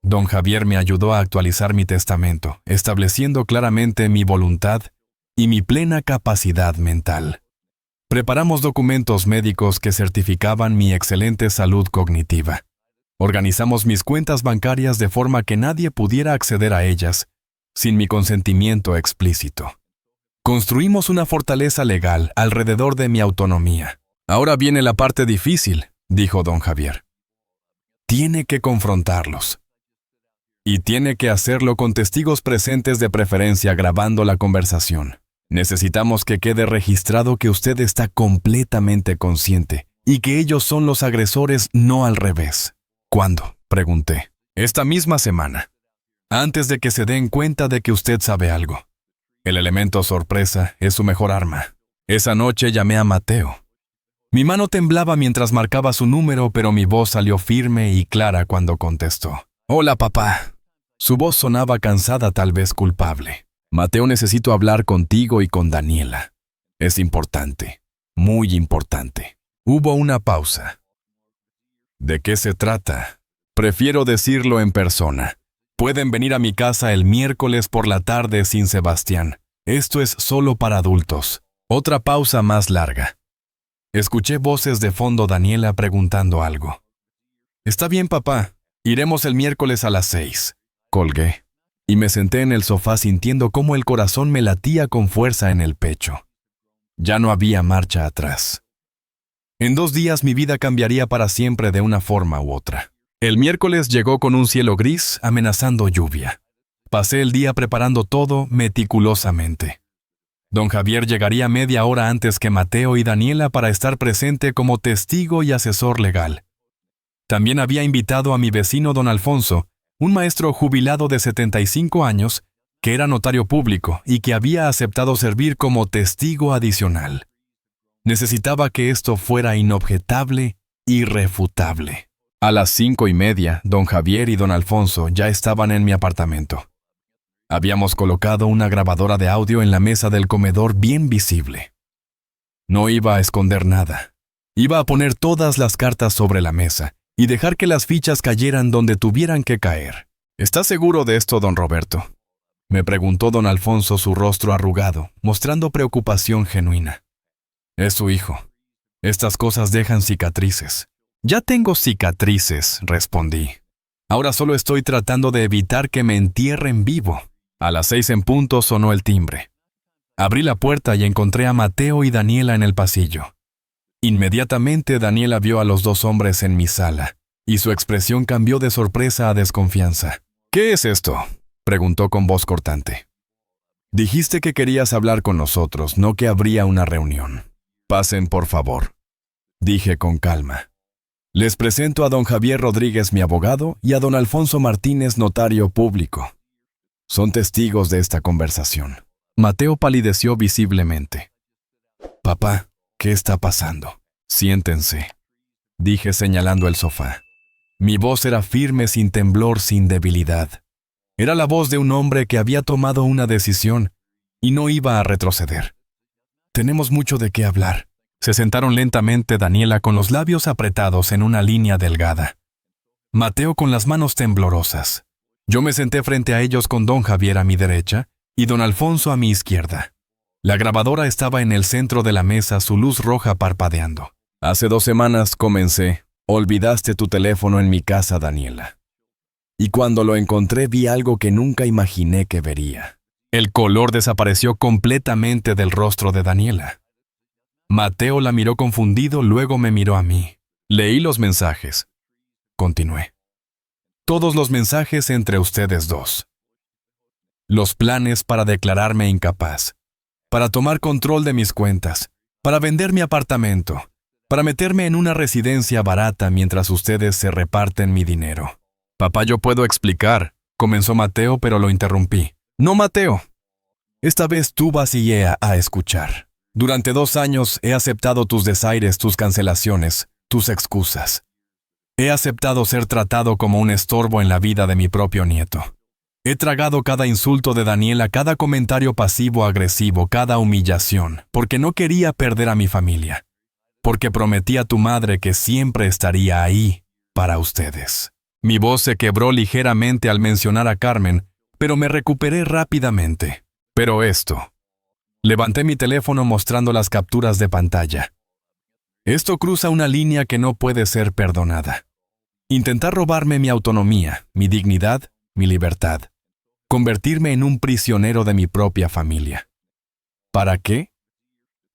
Don Javier me ayudó a actualizar mi testamento, estableciendo claramente mi voluntad y mi plena capacidad mental. Preparamos documentos médicos que certificaban mi excelente salud cognitiva. Organizamos mis cuentas bancarias de forma que nadie pudiera acceder a ellas sin mi consentimiento explícito. Construimos una fortaleza legal alrededor de mi autonomía. Ahora viene la parte difícil, dijo don Javier. Tiene que confrontarlos. Y tiene que hacerlo con testigos presentes, de preferencia grabando la conversación. Necesitamos que quede registrado que usted está completamente consciente y que ellos son los agresores, no al revés. ¿Cuándo?, pregunté. Esta misma semana. Antes de que se den cuenta de que usted sabe algo. El elemento sorpresa es su mejor arma. Esa noche llamé a Mateo. Mi mano temblaba mientras marcaba su número, pero mi voz salió firme y clara cuando contestó. Hola, papá. Su voz sonaba cansada, tal vez culpable. Mateo, necesito hablar contigo y con Daniela. Es importante, muy importante. Hubo una pausa. ¿De qué se trata? Prefiero decirlo en persona. Pueden venir a mi casa el miércoles por la tarde sin Sebastián. Esto es solo para adultos. Otra pausa más larga. Escuché voces de fondo, Daniela preguntando algo. Está bien, papá. Iremos el miércoles a las 6. Colgué y me senté en el sofá sintiendo cómo el corazón me latía con fuerza en el pecho. Ya no había marcha atrás. En 2 días mi vida cambiaría para siempre de una forma u otra. El miércoles llegó con un cielo gris amenazando lluvia. Pasé el día preparando todo meticulosamente. Don Javier llegaría media hora antes que Mateo y Daniela para estar presente como testigo y asesor legal. También había invitado a mi vecino don Alfonso, un maestro jubilado de 75 años, que era notario público y que había aceptado servir como testigo adicional. Necesitaba que esto fuera inobjetable, irrefutable. A las 5:30, don Javier y don Alfonso ya estaban en mi apartamento. Habíamos colocado una grabadora de audio en la mesa del comedor bien visible. No iba a esconder nada. Iba a poner todas las cartas sobre la mesa y dejar que las fichas cayeran donde tuvieran que caer. ¿Está seguro de esto, don Roberto?, me preguntó don Alfonso, su rostro arrugado, mostrando preocupación genuina. Es su hijo. Estas cosas dejan cicatrices. Ya tengo cicatrices, respondí. Ahora solo estoy tratando de evitar que me entierren vivo. A las 6 en punto sonó el timbre. Abrí la puerta y encontré a Mateo y Daniela en el pasillo. Inmediatamente Daniela vio a los 2 hombres en mi sala, y su expresión cambió de sorpresa a desconfianza. ¿Qué es esto?, preguntó con voz cortante. Dijiste que querías hablar con nosotros, no que habría una reunión. Pasen, por favor, dije con calma. Les presento a don Javier Rodríguez, mi abogado, y a don Alfonso Martínez, notario público. Son testigos de esta conversación. Mateo palideció visiblemente. Papá, ¿qué está pasando? Siéntense, dije señalando el sofá. Mi voz era firme, sin temblor, sin debilidad. Era la voz de un hombre que había tomado una decisión y no iba a retroceder. Tenemos mucho de qué hablar. Se sentaron lentamente Daniela con los labios apretados en una línea delgada. Mateo con las manos temblorosas. Yo me senté frente a ellos con don Javier a mi derecha y don Alfonso a mi izquierda. La grabadora estaba en el centro de la mesa, su luz roja parpadeando. Hace 2 semanas comencé. Olvidaste tu teléfono en mi casa, Daniela. Y cuando lo encontré vi algo que nunca imaginé que vería. El color desapareció completamente del rostro de Daniela. Mateo la miró confundido, luego me miró a mí. Leí los mensajes. Continué. Todos los mensajes entre ustedes dos. Los planes para declararme incapaz, para tomar control de mis cuentas, para vender mi apartamento, para meterme en una residencia barata mientras ustedes se reparten mi dinero. Papá, yo puedo explicar, comenzó Mateo, pero lo interrumpí. No, Mateo. Esta vez tú vas y a escuchar. Durante 2 años he aceptado tus desaires, tus cancelaciones, tus excusas. He aceptado ser tratado como un estorbo en la vida de mi propio nieto. He tragado cada insulto de Daniela, cada comentario pasivo-agresivo, cada humillación, porque no quería perder a mi familia. Porque prometí a tu madre que siempre estaría ahí para ustedes. Mi voz se quebró ligeramente al mencionar a Carmen, pero me recuperé rápidamente. Pero esto. Levanté mi teléfono mostrando las capturas de pantalla. Esto cruza una línea que no puede ser perdonada. Intentar robarme mi autonomía, mi dignidad, mi libertad. Convertirme en un prisionero de mi propia familia. ¿Para qué?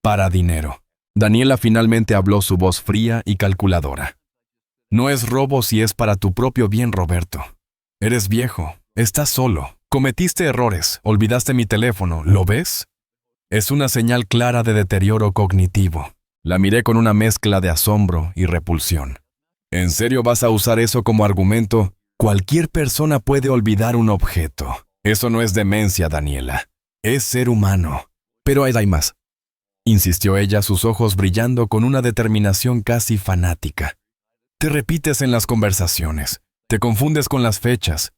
Para dinero. Daniela finalmente habló, su voz fría y calculadora. No es robo si es para tu propio bien, Roberto. Eres viejo, estás solo, cometiste errores, olvidaste mi teléfono, ¿lo ves? Es una señal clara de deterioro cognitivo. La miré con una mezcla de asombro y repulsión. ¿En serio vas a usar eso como argumento? Cualquier persona puede olvidar un objeto. Eso no es demencia, Daniela. Es ser humano. Pero hay más. Insistió ella, sus ojos brillando con una determinación casi fanática. Te repites en las conversaciones. Te confundes con las fechas.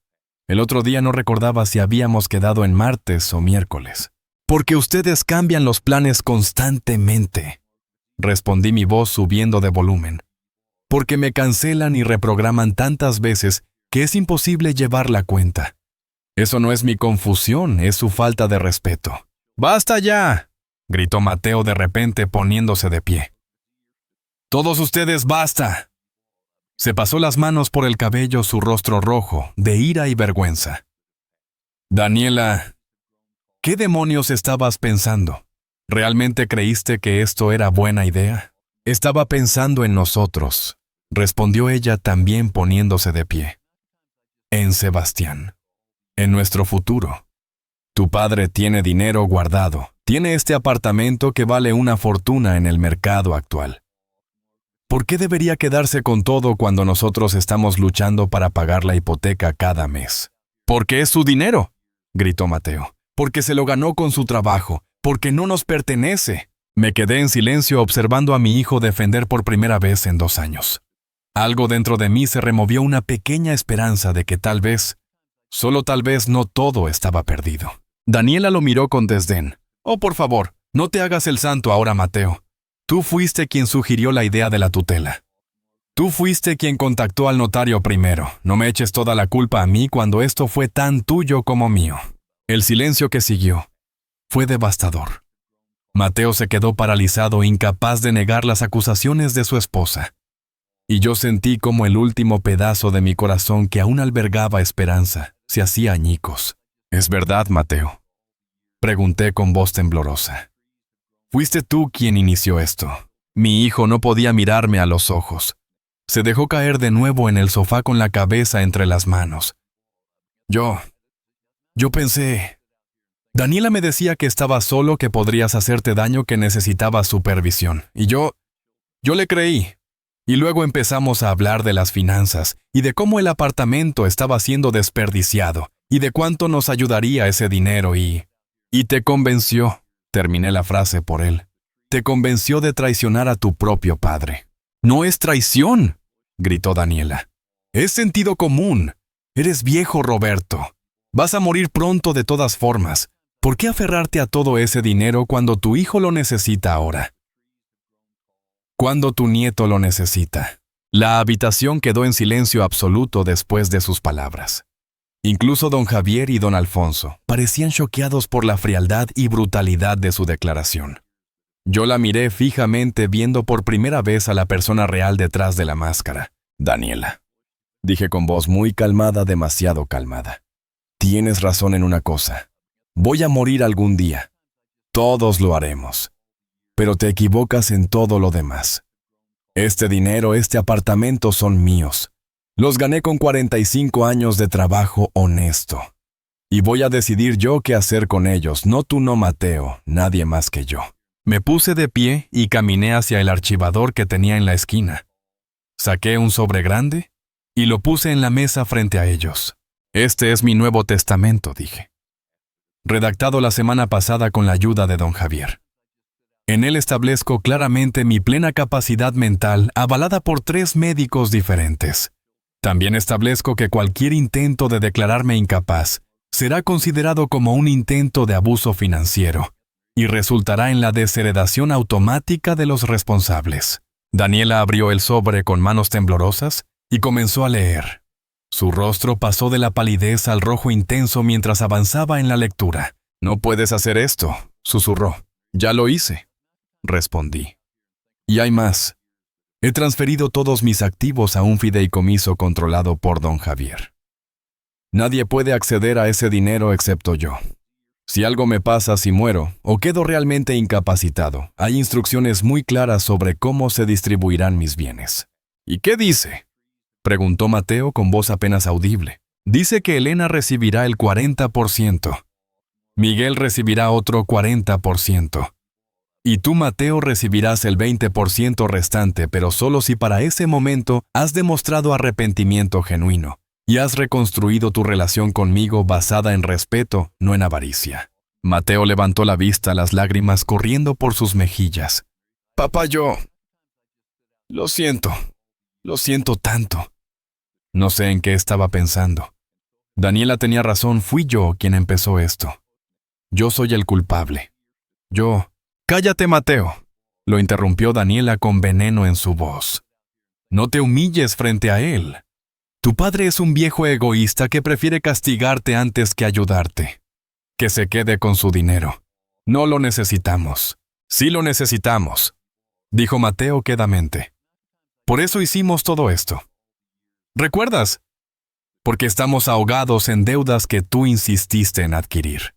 El otro día no recordaba si habíamos quedado en martes o miércoles. Porque ustedes cambian los planes constantemente. Respondí, mi voz subiendo de volumen. Porque me cancelan y reprograman tantas veces que es imposible llevar la cuenta. Eso no es mi confusión, es su falta de respeto. ¡Basta ya!, gritó Mateo de repente poniéndose de pie. ¡Todos ustedes, basta! Se pasó las manos por el cabello, su rostro rojo, de ira y vergüenza. Daniela, ¿qué demonios estabas pensando? ¿Realmente creíste que esto era buena idea? Estaba pensando en nosotros, respondió ella también poniéndose de pie. En Sebastián. En nuestro futuro. Tu padre tiene dinero guardado. Tiene este apartamento que vale una fortuna en el mercado actual. ¿Por qué debería quedarse con todo cuando nosotros estamos luchando para pagar la hipoteca cada mes? Porque es su dinero, gritó Mateo. Porque se lo ganó con su trabajo. Porque no nos pertenece. Me quedé en silencio observando a mi hijo defender por primera vez en 2 años. Algo dentro de mí se removió, una pequeña esperanza de que tal vez, solo tal vez, no todo estaba perdido. Daniela lo miró con desdén. Oh, por favor, no te hagas el santo ahora, Mateo. Tú fuiste quien sugirió la idea de la tutela. Tú fuiste quien contactó al notario primero. No me eches toda la culpa a mí cuando esto fue tan tuyo como mío. El silencio que siguió fue devastador. Mateo se quedó paralizado, incapaz de negar las acusaciones de su esposa. Y yo sentí como el último pedazo de mi corazón que aún albergaba esperanza se hacía añicos. ¿Es verdad, Mateo?, pregunté con voz temblorosa. Fuiste tú quien inició esto. Mi hijo no podía mirarme a los ojos. Se dejó caer de nuevo en el sofá con la cabeza entre las manos. Yo pensé... Daniela me decía que estabas solo, que podrías hacerte daño, que necesitabas supervisión. Y yo le creí. Y luego empezamos a hablar de las finanzas y de cómo el apartamento estaba siendo desperdiciado y de cuánto nos ayudaría ese dinero y te convenció, terminé la frase por él, te convenció de traicionar a tu propio padre. No es traición, gritó Daniela. Es sentido común. Eres viejo, Roberto. Vas a morir pronto de todas formas. ¿Por qué aferrarte a todo ese dinero cuando tu hijo lo necesita ahora? Cuando tu nieto lo necesita. La habitación quedó en silencio absoluto después de sus palabras. Incluso don Javier y don Alfonso parecían choqueados por la frialdad y brutalidad de su declaración. Yo la miré fijamente viendo por primera vez a la persona real detrás de la máscara. Daniela, dije con voz muy calmada, demasiado calmada. Tienes razón en una cosa. Voy a morir algún día. Todos lo haremos. Pero te equivocas en todo lo demás. Este dinero, este apartamento son míos. Los gané con 45 años de trabajo honesto. Y voy a decidir yo qué hacer con ellos, no tú, no Mateo, nadie más que yo. Me puse de pie y caminé hacia el archivador que tenía en la esquina. Saqué un sobre grande y lo puse en la mesa frente a ellos. Este es mi Nuevo Testamento, dije. Redactado la semana pasada con la ayuda de don Javier. En él establezco claramente mi plena capacidad mental avalada por 3 médicos diferentes. También establezco que cualquier intento de declararme incapaz será considerado como un intento de abuso financiero y resultará en la desheredación automática de los responsables. Daniela abrió el sobre con manos temblorosas y comenzó a leer. Su rostro pasó de la palidez al rojo intenso mientras avanzaba en la lectura. «No puedes hacer esto», susurró. «Ya lo hice», respondí. «Y hay más. He transferido todos mis activos a un fideicomiso controlado por don Javier. Nadie puede acceder a ese dinero excepto yo. Si algo me pasa, si muero o quedo realmente incapacitado, hay instrucciones muy claras sobre cómo se distribuirán mis bienes». «¿Y qué dice?», preguntó Mateo con voz apenas audible. «Dice que Elena recibirá el 40%. Miguel recibirá otro 40%. Y tú, Mateo, recibirás el 20% restante, pero solo si para ese momento has demostrado arrepentimiento genuino y has reconstruido tu relación conmigo basada en respeto, no en avaricia». Mateo levantó la vista, las lágrimas corriendo por sus mejillas. «Papá, yo... Lo siento tanto». No sé en qué estaba pensando. Daniela tenía razón, fui yo quien empezó esto. Yo soy el culpable. Yo... «Cállate, Mateo», lo interrumpió Daniela con veneno en su voz. «No te humilles frente a él. Tu padre es un viejo egoísta que prefiere castigarte antes que ayudarte. Que se quede con su dinero. No lo necesitamos». «Sí lo necesitamos», dijo Mateo quedamente. «Por eso hicimos todo esto. ¿Recuerdas? Porque estamos ahogados en deudas que tú insististe en adquirir.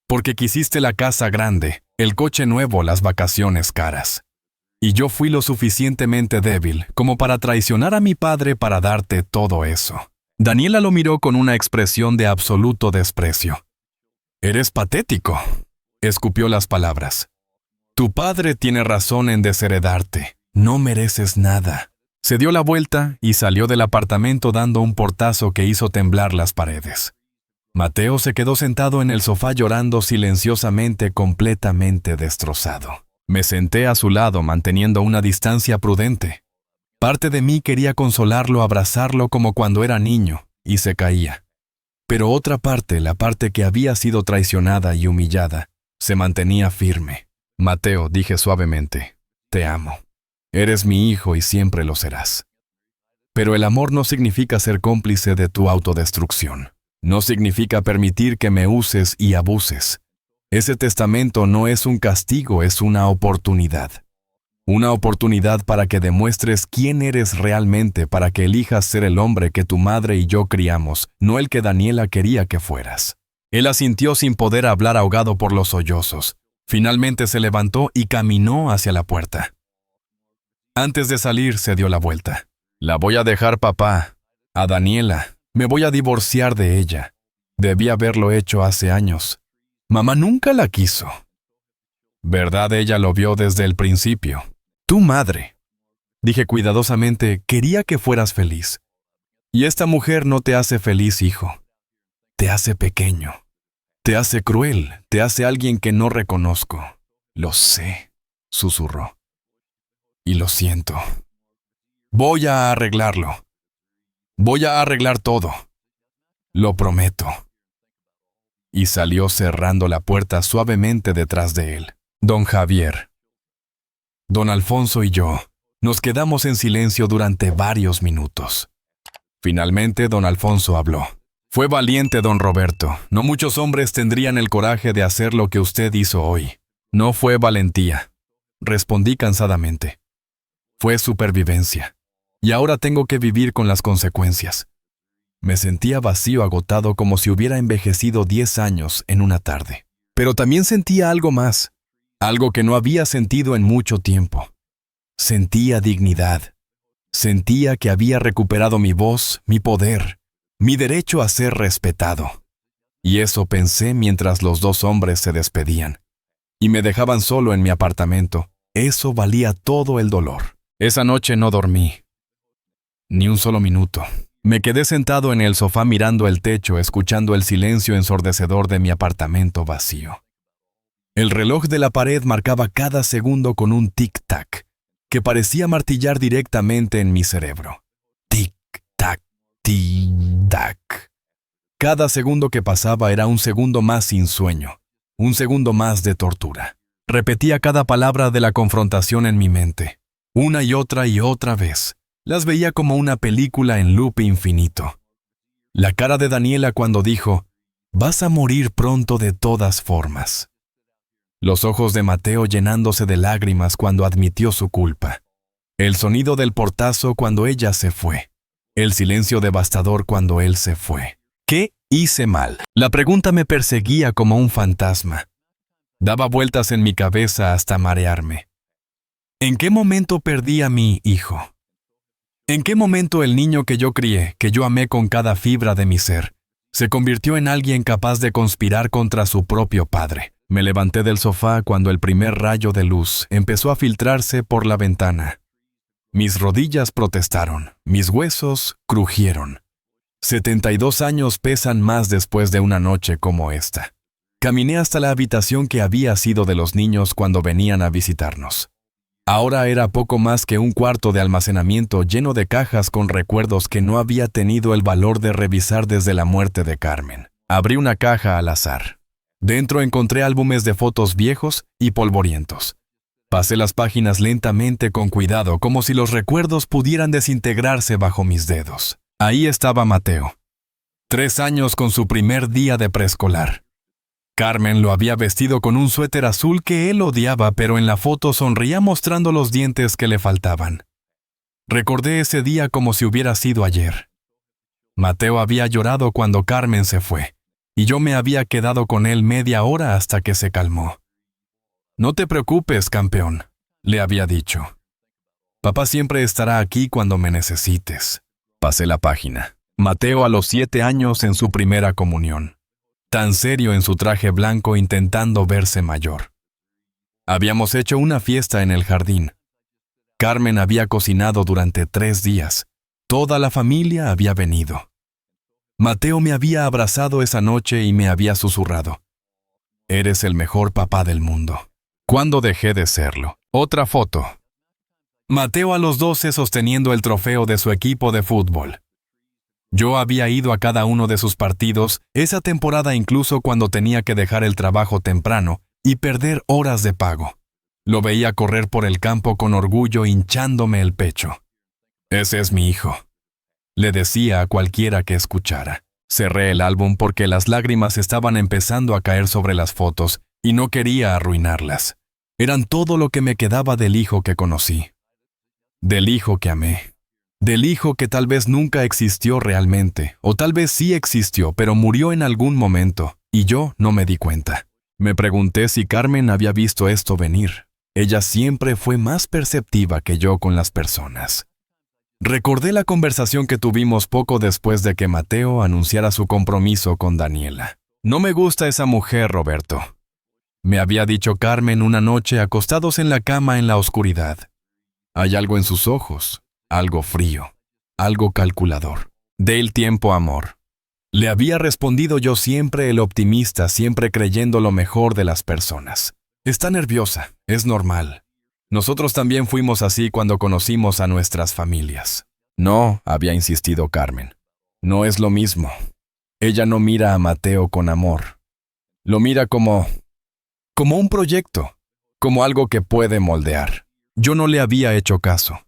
Porque quisiste la casa grande, el coche nuevo, las vacaciones caras. Y yo fui lo suficientemente débil como para traicionar a mi padre para darte todo eso». Daniela lo miró con una expresión de absoluto desprecio. «Eres patético», escupió las palabras. «Tu padre tiene razón en desheredarte. No mereces nada». Se dio la vuelta y salió del apartamento dando un portazo que hizo temblar las paredes. Mateo se quedó sentado en el sofá llorando silenciosamente, completamente destrozado. Me senté a su lado manteniendo una distancia prudente. Parte de mí quería consolarlo, abrazarlo como cuando era niño, y se caía. Pero otra parte, la parte que había sido traicionada y humillada, se mantenía firme. «Mateo», dije suavemente, «te amo. Eres mi hijo y siempre lo serás. Pero el amor no significa ser cómplice de tu autodestrucción. No significa permitir que me uses y abuses. Ese testamento no es un castigo, es una oportunidad. Una oportunidad para que demuestres quién eres realmente, para que elijas ser el hombre que tu madre y yo criamos, no el que Daniela quería que fueras». Él asintió sin poder hablar, ahogado por los sollozos. Finalmente se levantó y caminó hacia la puerta. Antes de salir, se dio la vuelta. «La voy a dejar, papá. A Daniela. Me voy a divorciar de ella. Debí haberlo hecho hace años. Mamá nunca la quiso». «¿Verdad? Ella lo vio desde el principio. Tu madre», dije cuidadosamente, «quería que fueras feliz. Y esta mujer no te hace feliz, hijo. Te hace pequeño. Te hace cruel. Te hace alguien que no reconozco». «Lo sé», susurró. «Y lo siento. Voy a arreglarlo. Voy a arreglar todo. Lo prometo». y salió cerrando la puerta suavemente detrás de él. Don Javier. Don Alfonso y yo nos quedamos en silencio durante varios minutos. Finalmente, don Alfonso habló. Fue valiente, don Roberto. No muchos hombres tendrían el coraje de hacer lo que usted hizo hoy. No fue valentía, respondí cansadamente. Fue supervivencia. Y ahora tengo que vivir con las consecuencias. Me sentía vacío, agotado, como si hubiera envejecido 10 años en una tarde. Pero también sentía algo más, algo que no había sentido en mucho tiempo. Sentía dignidad. Sentía que había recuperado mi voz, mi poder, mi derecho a ser respetado. Y eso pensé mientras los dos hombres se despedían. Y me dejaban solo en mi apartamento. Eso valía todo el dolor. Esa noche no dormí. Ni un solo minuto. Me quedé sentado en el sofá mirando el techo, escuchando el silencio ensordecedor de mi apartamento vacío. El reloj de la pared marcaba cada segundo con un tic-tac, que parecía martillar directamente en mi cerebro. Tic-tac, tic-tac. Cada segundo que pasaba era un segundo más sin sueño, un segundo más de tortura. Repetía cada palabra de la confrontación en mi mente, una y otra vez. Las veía como una película en loop infinito. La cara de Daniela cuando dijo, «Vas a morir pronto de todas formas». Los ojos de Mateo llenándose de lágrimas cuando admitió su culpa. El sonido del portazo cuando ella se fue. El silencio devastador cuando él se fue. ¿Qué hice mal? La pregunta me perseguía como un fantasma. Daba vueltas en mi cabeza hasta marearme. ¿En qué momento perdí a mi hijo? ¿En qué momento el niño que yo crié, que yo amé con cada fibra de mi ser, se convirtió en alguien capaz de conspirar contra su propio padre? Me levanté del sofá cuando el primer rayo de luz empezó a filtrarse por la ventana. Mis rodillas protestaron, mis huesos crujieron. 72 años pesan más después de una noche como esta. Caminé hasta la habitación que había sido de los niños cuando venían a visitarnos. Ahora era poco más que un cuarto de almacenamiento lleno de cajas con recuerdos que no había tenido el valor de revisar desde la muerte de Carmen. Abrí una caja al azar. Dentro encontré álbumes de fotos viejos y polvorientos. Pasé las páginas lentamente con cuidado, como si los recuerdos pudieran desintegrarse bajo mis dedos. Ahí estaba Mateo. 3 años con su primer día de preescolar. Carmen lo había vestido con un suéter azul que él odiaba, pero en la foto sonreía mostrando los dientes que le faltaban. Recordé ese día como si hubiera sido ayer. Mateo había llorado cuando Carmen se fue, y yo me había quedado con él media hora hasta que se calmó. «No te preocupes, campeón», le había dicho. «Papá siempre estará aquí cuando me necesites». Pasé la página. Mateo a los 7 años en su primera comunión. Tan serio en su traje blanco intentando verse mayor. Habíamos hecho una fiesta en el jardín. Carmen había cocinado durante 3 días. Toda la familia había venido. Mateo me había abrazado esa noche y me había susurrado: «Eres el mejor papá del mundo». ¿Cuándo dejé de serlo? Otra foto. Mateo a los 12 sosteniendo el trofeo de su equipo de fútbol. Yo había ido a cada uno de sus partidos, esa temporada incluso cuando tenía que dejar el trabajo temprano y perder horas de pago. Lo veía correr por el campo con orgullo hinchándome el pecho. «Ese es mi hijo», le decía a cualquiera que escuchara. Cerré el álbum porque las lágrimas estaban empezando a caer sobre las fotos y no quería arruinarlas. Eran todo lo que me quedaba del hijo que conocí. Del hijo que amé. Del hijo que tal vez nunca existió realmente, o tal vez sí existió, pero murió en algún momento, y yo no me di cuenta. Me pregunté si Carmen había visto esto venir. Ella siempre fue más perceptiva que yo con las personas. Recordé la conversación que tuvimos poco después de que Mateo anunciara su compromiso con Daniela. «No me gusta esa mujer, Roberto», me había dicho Carmen una noche acostados en la cama en la oscuridad. «Hay algo en sus ojos. Algo frío, algo calculador. Dé el tiempo, amor». Le había respondido yo, siempre el optimista, siempre creyendo lo mejor de las personas. «Está nerviosa, es normal. Nosotros también fuimos así cuando conocimos a nuestras familias». «No», había insistido Carmen. «No es lo mismo. Ella no mira a Mateo con amor. Lo mira como un proyecto, como algo que puede moldear. Yo no le había hecho caso.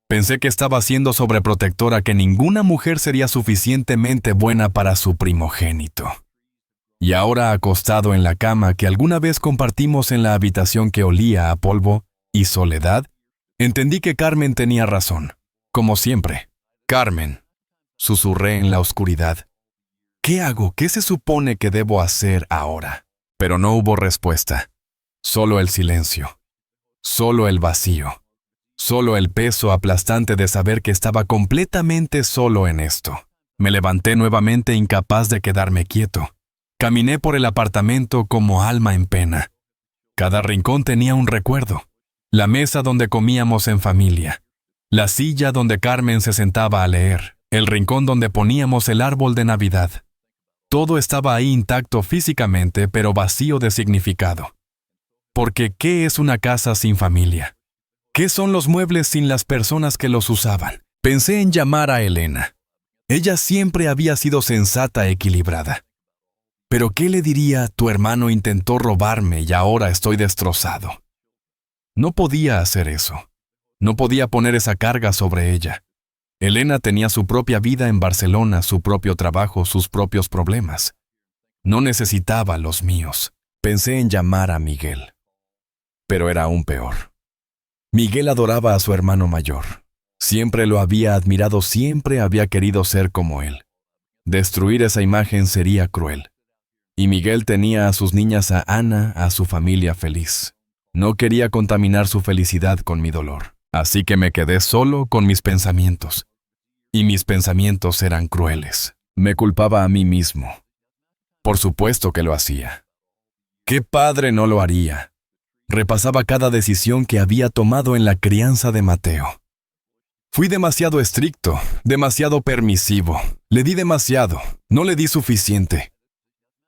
Pensé que estaba siendo sobreprotectora, que ninguna mujer sería suficientemente buena para su primogénito. Y ahora, acostado en la cama que alguna vez compartimos en la habitación que olía a polvo y soledad, entendí que Carmen tenía razón, como siempre. Carmen, susurré en la oscuridad. ¿Qué hago? ¿Qué se supone que debo hacer ahora? Pero no hubo respuesta. Solo el silencio. Solo el vacío. Solo el peso aplastante de saber que estaba completamente solo en esto. Me levanté nuevamente, incapaz de quedarme quieto. Caminé por el apartamento como alma en pena. Cada rincón tenía un recuerdo. La mesa donde comíamos en familia. La silla donde Carmen se sentaba a leer. El rincón donde poníamos el árbol de Navidad. Todo estaba ahí intacto físicamente, pero vacío de significado. Porque ¿qué es una casa sin familia? ¿Qué son los muebles sin las personas que los usaban? Pensé en llamar a Elena. Ella siempre había sido sensata, equilibrada. Pero ¿qué le diría? Tu hermano intentó robarme y ahora estoy destrozado. No podía hacer eso. No podía poner esa carga sobre ella. Elena tenía su propia vida en Barcelona, su propio trabajo, sus propios problemas. No necesitaba los míos. Pensé en llamar a Miguel. Pero era aún peor. Miguel adoraba a su hermano mayor. Siempre lo había admirado, siempre había querido ser como él. Destruir esa imagen sería cruel. Y Miguel tenía a sus niñas, a Ana, a su familia feliz. No quería contaminar su felicidad con mi dolor. Así que me quedé solo con mis pensamientos. Y mis pensamientos eran crueles. Me culpaba a mí mismo. Por supuesto que lo hacía. ¿Qué padre no lo haría? Repasaba cada decisión que había tomado en la crianza de Mateo. Fui demasiado estricto, demasiado permisivo. Le di demasiado, no le di suficiente.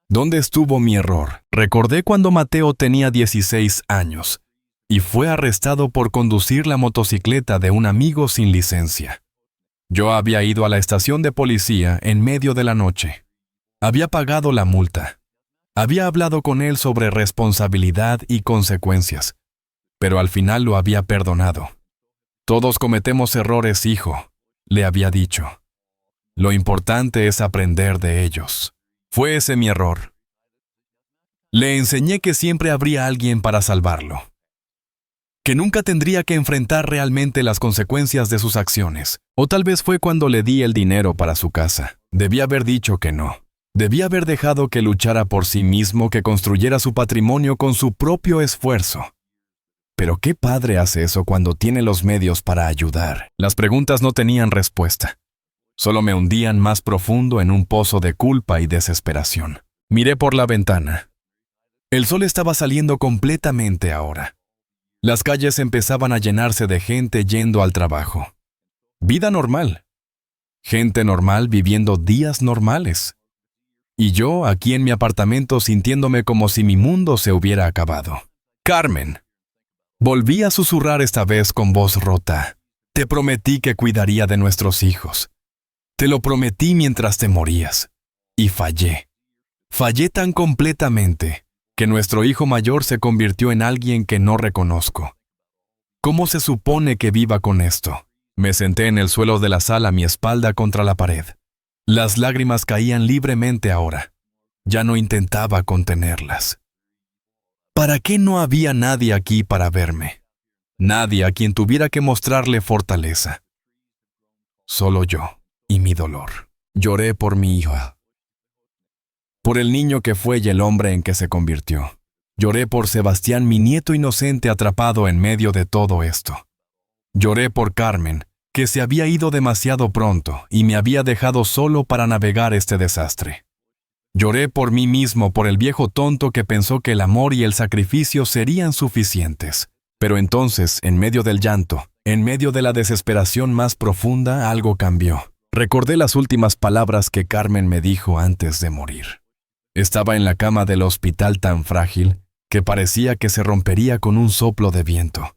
¿Dónde estuvo mi error? Recordé cuando Mateo tenía 16 años y fue arrestado por conducir la motocicleta de un amigo sin licencia. Yo había ido a la estación de policía en medio de la noche. Había pagado la multa. Había hablado con él sobre responsabilidad y consecuencias, pero al final lo había perdonado. Todos cometemos errores, hijo, le había dicho. Lo importante es aprender de ellos. Fue ese mi error. Le enseñé que siempre habría alguien para salvarlo. Que nunca tendría que enfrentar realmente las consecuencias de sus acciones. O tal vez fue cuando le di el dinero para su casa. Debía haber dicho que no. Debía haber dejado que luchara por sí mismo, que construyera su patrimonio con su propio esfuerzo. Pero ¿qué padre hace eso cuando tiene los medios para ayudar? Las preguntas no tenían respuesta. Solo me hundían más profundo en un pozo de culpa y desesperación. Miré por la ventana. El sol estaba saliendo completamente ahora. Las calles empezaban a llenarse de gente yendo al trabajo. Vida normal. Gente normal viviendo días normales. Y yo, aquí en mi apartamento, sintiéndome como si mi mundo se hubiera acabado. Carmen. Volví a susurrar esta vez con voz rota. Te prometí que cuidaría de nuestros hijos. Te lo prometí mientras te morías. Y fallé. Fallé tan completamente que nuestro hijo mayor se convirtió en alguien que no reconozco. ¿Cómo se supone que viva con esto? Me senté en el suelo de la sala, mi espalda contra la pared. Las lágrimas caían libremente ahora. Ya no intentaba contenerlas. ¿Para qué no había nadie aquí para verme? Nadie a quien tuviera que mostrarle fortaleza. Solo yo y mi dolor. Lloré por mi hija. Por el niño que fue y el hombre en que se convirtió. Lloré por Sebastián, mi nieto inocente atrapado en medio de todo esto. Lloré por Carmen, que se había ido demasiado pronto y me había dejado solo para navegar este desastre. Lloré por mí mismo, por el viejo tonto que pensó que el amor y el sacrificio serían suficientes. Pero entonces, en medio del llanto, en medio de la desesperación más profunda, algo cambió. Recordé las últimas palabras que Carmen me dijo antes de morir. Estaba en la cama del hospital tan frágil que parecía que se rompería con un soplo de viento.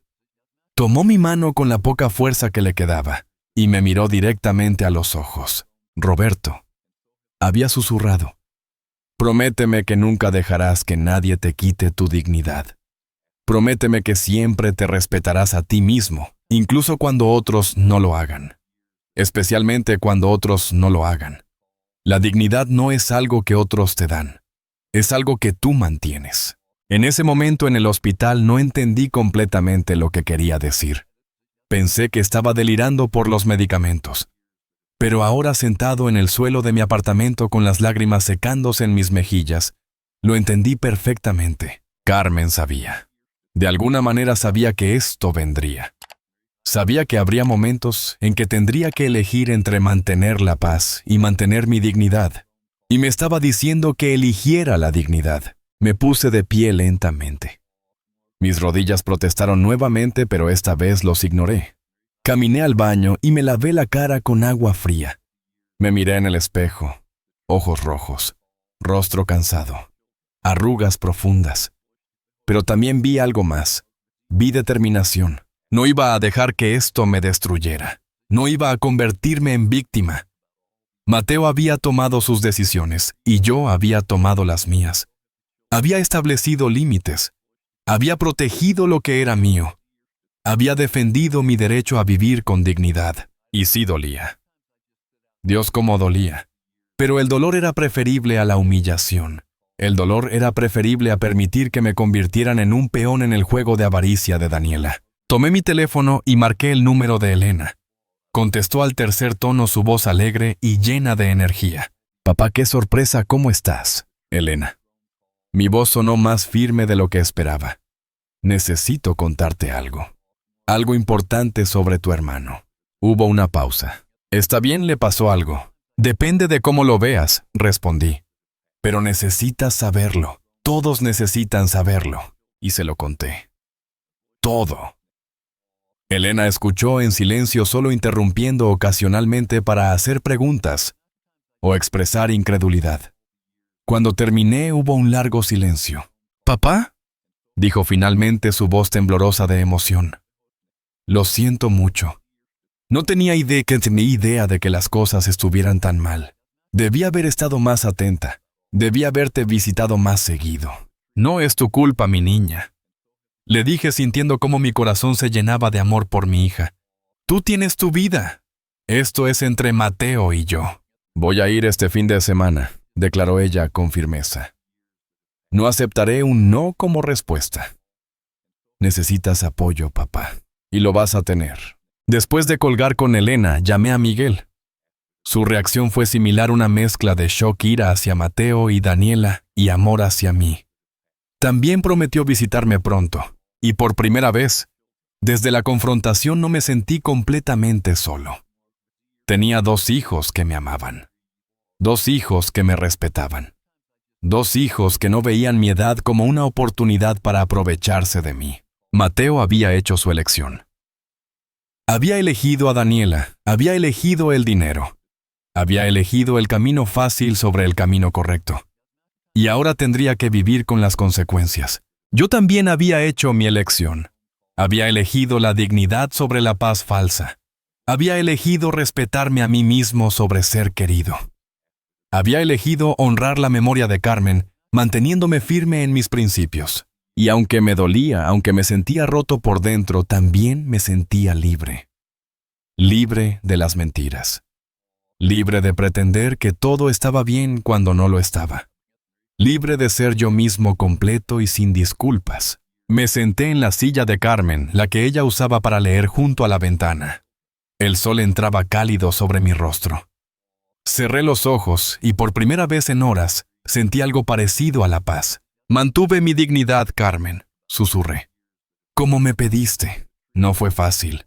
Tomó mi mano con la poca fuerza que le quedaba y me miró directamente a los ojos. Roberto. Había susurrado. Prométeme que nunca dejarás que nadie te quite tu dignidad. Prométeme que siempre te respetarás a ti mismo, incluso cuando otros no lo hagan. Especialmente cuando otros no lo hagan. La dignidad no es algo que otros te dan. Es algo que tú mantienes. En ese momento en el hospital no entendí completamente lo que quería decir. Pensé que estaba delirando por los medicamentos. Pero ahora sentado en el suelo de mi apartamento con las lágrimas secándose en mis mejillas, lo entendí perfectamente. Carmen sabía. De alguna manera sabía que esto vendría. Sabía que habría momentos en que tendría que elegir entre mantener la paz y mantener mi dignidad. Y me estaba diciendo que eligiera la dignidad. Me puse de pie lentamente. Mis rodillas protestaron nuevamente, pero esta vez los ignoré. Caminé al baño y me lavé la cara con agua fría. Me miré en el espejo. Ojos rojos, rostro cansado, arrugas profundas. Pero también vi algo más. Vi determinación. No iba a dejar que esto me destruyera. No iba a convertirme en víctima. Mateo había tomado sus decisiones y yo había tomado las mías. Había establecido límites. Había protegido lo que era mío. Había defendido mi derecho a vivir con dignidad. Y sí dolía. Dios, cómo dolía. Pero el dolor era preferible a la humillación. El dolor era preferible a permitir que me convirtieran en un peón en el juego de avaricia de Daniela. Tomé mi teléfono y marqué el número de Elena. Contestó al tercer tono su voz alegre y llena de energía. «Papá, qué sorpresa, ¿cómo estás?» «Elena». Mi voz sonó más firme de lo que esperaba. «Necesito contarte algo. Algo importante sobre tu hermano». Hubo una pausa. «Está bien, le pasó algo. Depende de cómo lo veas», respondí. «Pero necesitas saberlo. Todos necesitan saberlo». Y se lo conté. Todo. Elena escuchó en silencio, solo interrumpiendo ocasionalmente para hacer preguntas o expresar incredulidad. Cuando terminé hubo un largo silencio. «¿Papá?», dijo finalmente, su voz temblorosa de emoción. «Lo siento mucho. No tenía idea de que las cosas estuvieran tan mal. Debí haber estado más atenta. Debí haberte visitado más seguido. No es tu culpa, mi niña», le dije sintiendo cómo mi corazón se llenaba de amor por mi hija. «Tú tienes tu vida. Esto es entre Mateo y yo». «Voy a ir este fin de semana», declaró ella con firmeza. «No aceptaré un no como respuesta». «Necesitas apoyo, papá, y lo vas a tener». Después de colgar con Elena, llamé a Miguel. Su reacción fue similar, una mezcla de shock, ira hacia Mateo y Daniela y amor hacia mí. También prometió visitarme pronto. Y por primera vez, desde la confrontación no me sentí completamente solo. Tenía 2 hijos que me amaban. 2 hijos que me respetaban. 2 hijos que no veían mi edad como una oportunidad para aprovecharse de mí. Mateo había hecho su elección. Había elegido a Daniela, había elegido el dinero. Había elegido el camino fácil sobre el camino correcto. Y ahora tendría que vivir con las consecuencias. Yo también había hecho mi elección. Había elegido la dignidad sobre la paz falsa. Había elegido respetarme a mí mismo sobre ser querido. Había elegido honrar la memoria de Carmen, manteniéndome firme en mis principios. Y aunque me dolía, aunque me sentía roto por dentro, también me sentía libre. Libre de las mentiras. Libre de pretender que todo estaba bien cuando no lo estaba. Libre de ser yo mismo completo y sin disculpas. Me senté en la silla de Carmen, la que ella usaba para leer, junto a la ventana. El sol entraba cálido sobre mi rostro. Cerré los ojos y por primera vez en horas sentí algo parecido a la paz. «Mantuve mi dignidad, Carmen», susurré. «Como me pediste». No fue fácil.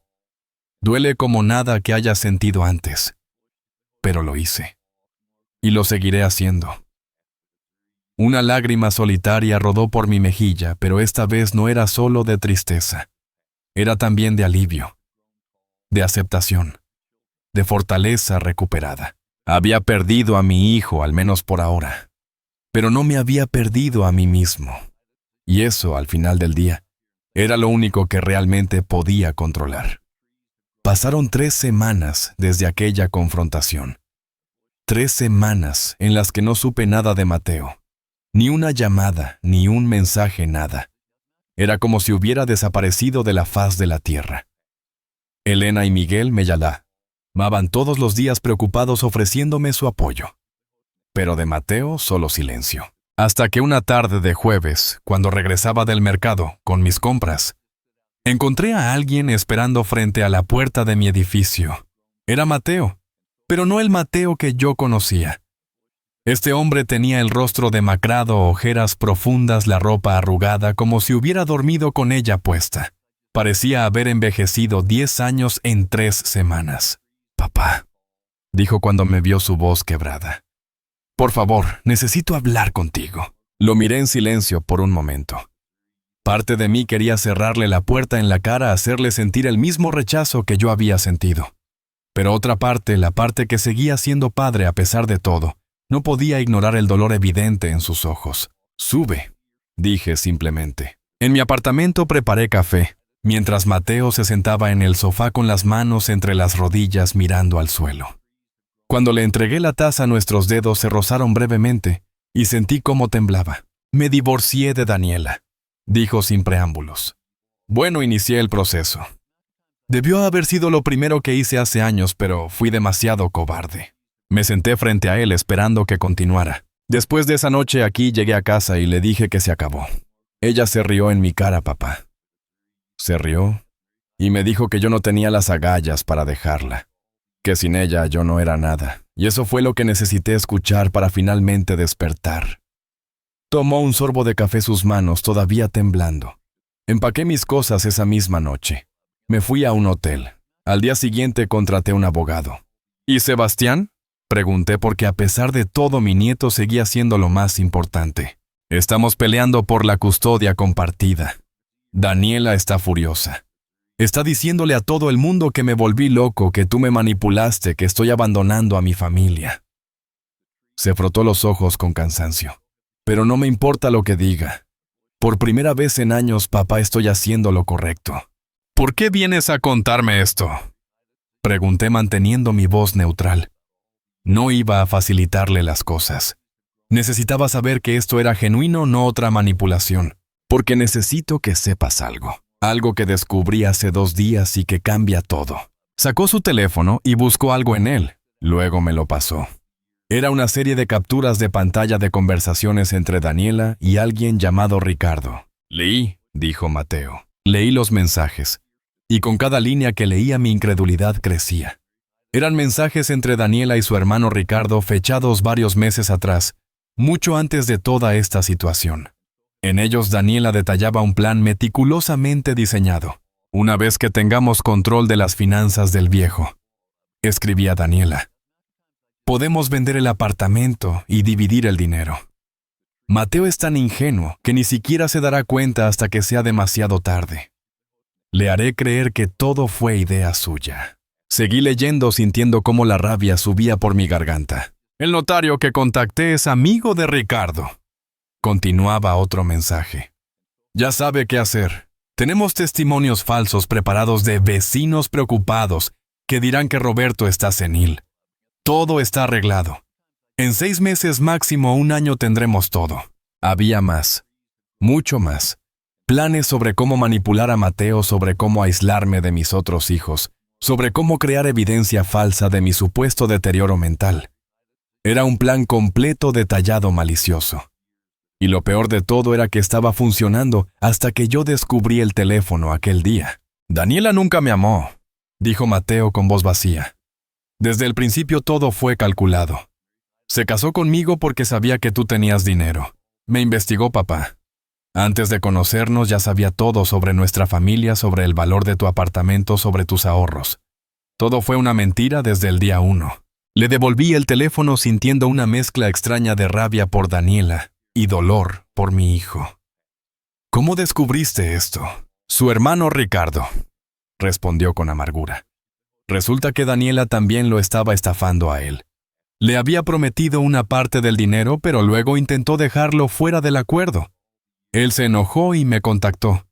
Duele como nada que haya sentido antes. Pero lo hice. Y lo seguiré haciendo. Una lágrima solitaria rodó por mi mejilla, pero esta vez no era solo de tristeza. Era también de alivio, de aceptación, de fortaleza recuperada. Había perdido a mi hijo, al menos por ahora, pero no me había perdido a mí mismo. Y eso, al final del día, era lo único que realmente podía controlar. Pasaron 3 semanas desde aquella confrontación. 3 semanas en las que no supe nada de Mateo. Ni una llamada, ni un mensaje, nada. Era como si hubiera desaparecido de la faz de la tierra. Elena y Miguel me llamaban todos los días preocupados ofreciéndome su apoyo. Pero de Mateo solo silencio. Hasta que una tarde de jueves, cuando regresaba del mercado con mis compras, encontré a alguien esperando frente a la puerta de mi edificio. Era Mateo, pero no el Mateo que yo conocía. Este hombre tenía el rostro demacrado, ojeras profundas, la ropa arrugada, como si hubiera dormido con ella puesta. Parecía haber envejecido 10 años en 3 semanas. «Papá», dijo cuando me vio su voz quebrada. «Por favor, necesito hablar contigo». Lo miré en silencio por un momento. Parte de mí quería cerrarle la puerta en la cara, hacerle sentir el mismo rechazo que yo había sentido. Pero otra parte, la parte que seguía siendo padre a pesar de todo, no podía ignorar el dolor evidente en sus ojos. «Sube», dije simplemente. En mi apartamento preparé café, mientras Mateo se sentaba en el sofá con las manos entre las rodillas mirando al suelo. Cuando le entregué la taza, nuestros dedos se rozaron brevemente y sentí cómo temblaba. «Me divorcié de Daniela», dijo sin preámbulos. Bueno, inicié el proceso. Debió haber sido lo primero que hice hace años, pero fui demasiado cobarde. Me senté frente a él esperando que continuara. Después de esa noche aquí llegué a casa y le dije que se acabó. Ella se rió en mi cara, papá. Se rió y me dijo que yo no tenía las agallas para dejarla, que sin ella yo no era nada, y eso fue lo que necesité escuchar para finalmente despertar. Tomó un sorbo de café sus manos, todavía temblando. Empaqué mis cosas esa misma noche. Me fui a un hotel. Al día siguiente contraté un abogado. ¿Y Sebastián?, pregunté, porque a pesar de todo mi nieto seguía siendo lo más importante. Estamos peleando por la custodia compartida. Daniela está furiosa. Está diciéndole a todo el mundo que me volví loco, que tú me manipulaste, que estoy abandonando a mi familia. Se frotó los ojos con cansancio. Pero no me importa lo que diga. Por primera vez en años, papá, estoy haciendo lo correcto. ¿Por qué vienes a contarme esto?, pregunté manteniendo mi voz neutral. No iba a facilitarle las cosas. Necesitaba saber que esto era genuino, no otra manipulación. Porque necesito que sepas algo. Algo que descubrí hace 2 días y que cambia todo. Sacó su teléfono y buscó algo en él. Luego me lo pasó. Era una serie de capturas de pantalla de conversaciones entre Daniela y alguien llamado Ricardo. «Leí», dijo Mateo. Leí los mensajes. Y con cada línea que leía mi incredulidad crecía. Eran mensajes entre Daniela y su hermano Ricardo fechados varios meses atrás, mucho antes de toda esta situación. En ellos Daniela detallaba un plan meticulosamente diseñado. «Una vez que tengamos control de las finanzas del viejo», escribía Daniela, «podemos vender el apartamento y dividir el dinero. Mateo es tan ingenuo que ni siquiera se dará cuenta hasta que sea demasiado tarde. Le haré creer que todo fue idea suya». Seguí leyendo, sintiendo cómo la rabia subía por mi garganta. «El notario que contacté es amigo de Ricardo», continuaba otro mensaje. «Ya sabe qué hacer. Tenemos testimonios falsos preparados de vecinos preocupados que dirán que Roberto está senil. Todo está arreglado. En 6 meses, máximo 1 año, tendremos todo». Había más, mucho más. Planes sobre cómo manipular a Mateo, sobre cómo aislarme de mis otros hijos, sobre cómo crear evidencia falsa de mi supuesto deterioro mental. Era un plan completo, detallado, malicioso. Y lo peor de todo era que estaba funcionando hasta que yo descubrí el teléfono aquel día. «Daniela nunca me amó», dijo Mateo con voz vacía. «Desde el principio todo fue calculado. Se casó conmigo porque sabía que tú tenías dinero. Me investigó, papá. Antes de conocernos ya sabía todo sobre nuestra familia, sobre el valor de tu apartamento, sobre tus ahorros. Todo fue una mentira desde el día 1. Le devolví el teléfono sintiendo una mezcla extraña de rabia por Daniela y dolor por mi hijo. «¿Cómo descubriste esto?» «Su hermano Ricardo», respondió con amargura. Resulta que Daniela también lo estaba estafando a él. Le había prometido una parte del dinero, pero luego intentó dejarlo fuera del acuerdo. Él se enojó y me contactó.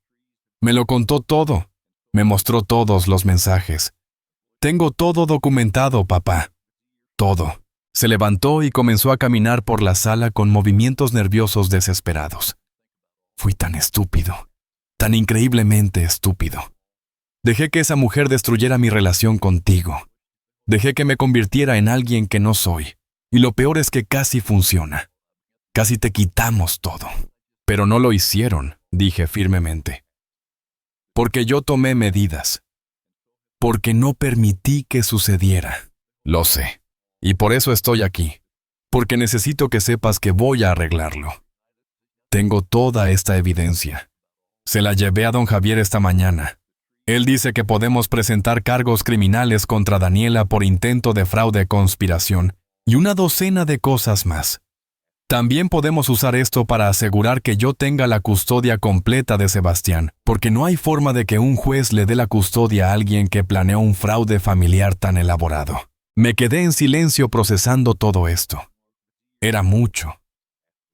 Me lo contó todo. Me mostró todos los mensajes. Tengo todo documentado, papá. Todo. Se levantó y comenzó a caminar por la sala con movimientos nerviosos desesperados. Fui tan estúpido, tan increíblemente estúpido. Dejé que esa mujer destruyera mi relación contigo. Dejé que me convirtiera en alguien que no soy. Y lo peor es que casi funciona. Casi te quitamos todo. Pero no lo hicieron, dije firmemente. Porque yo tomé medidas. Porque no permití que sucediera. Lo sé. Y por eso estoy aquí. Porque necesito que sepas que voy a arreglarlo. Tengo toda esta evidencia. Se la llevé a don Javier esta mañana. Él dice que podemos presentar cargos criminales contra Daniela por intento de fraude, conspiración y una docena de cosas más. También podemos usar esto para asegurar que yo tenga la custodia completa de Sebastián, porque no hay forma de que un juez le dé la custodia a alguien que planeó un fraude familiar tan elaborado. Me quedé en silencio procesando todo esto. Era mucho.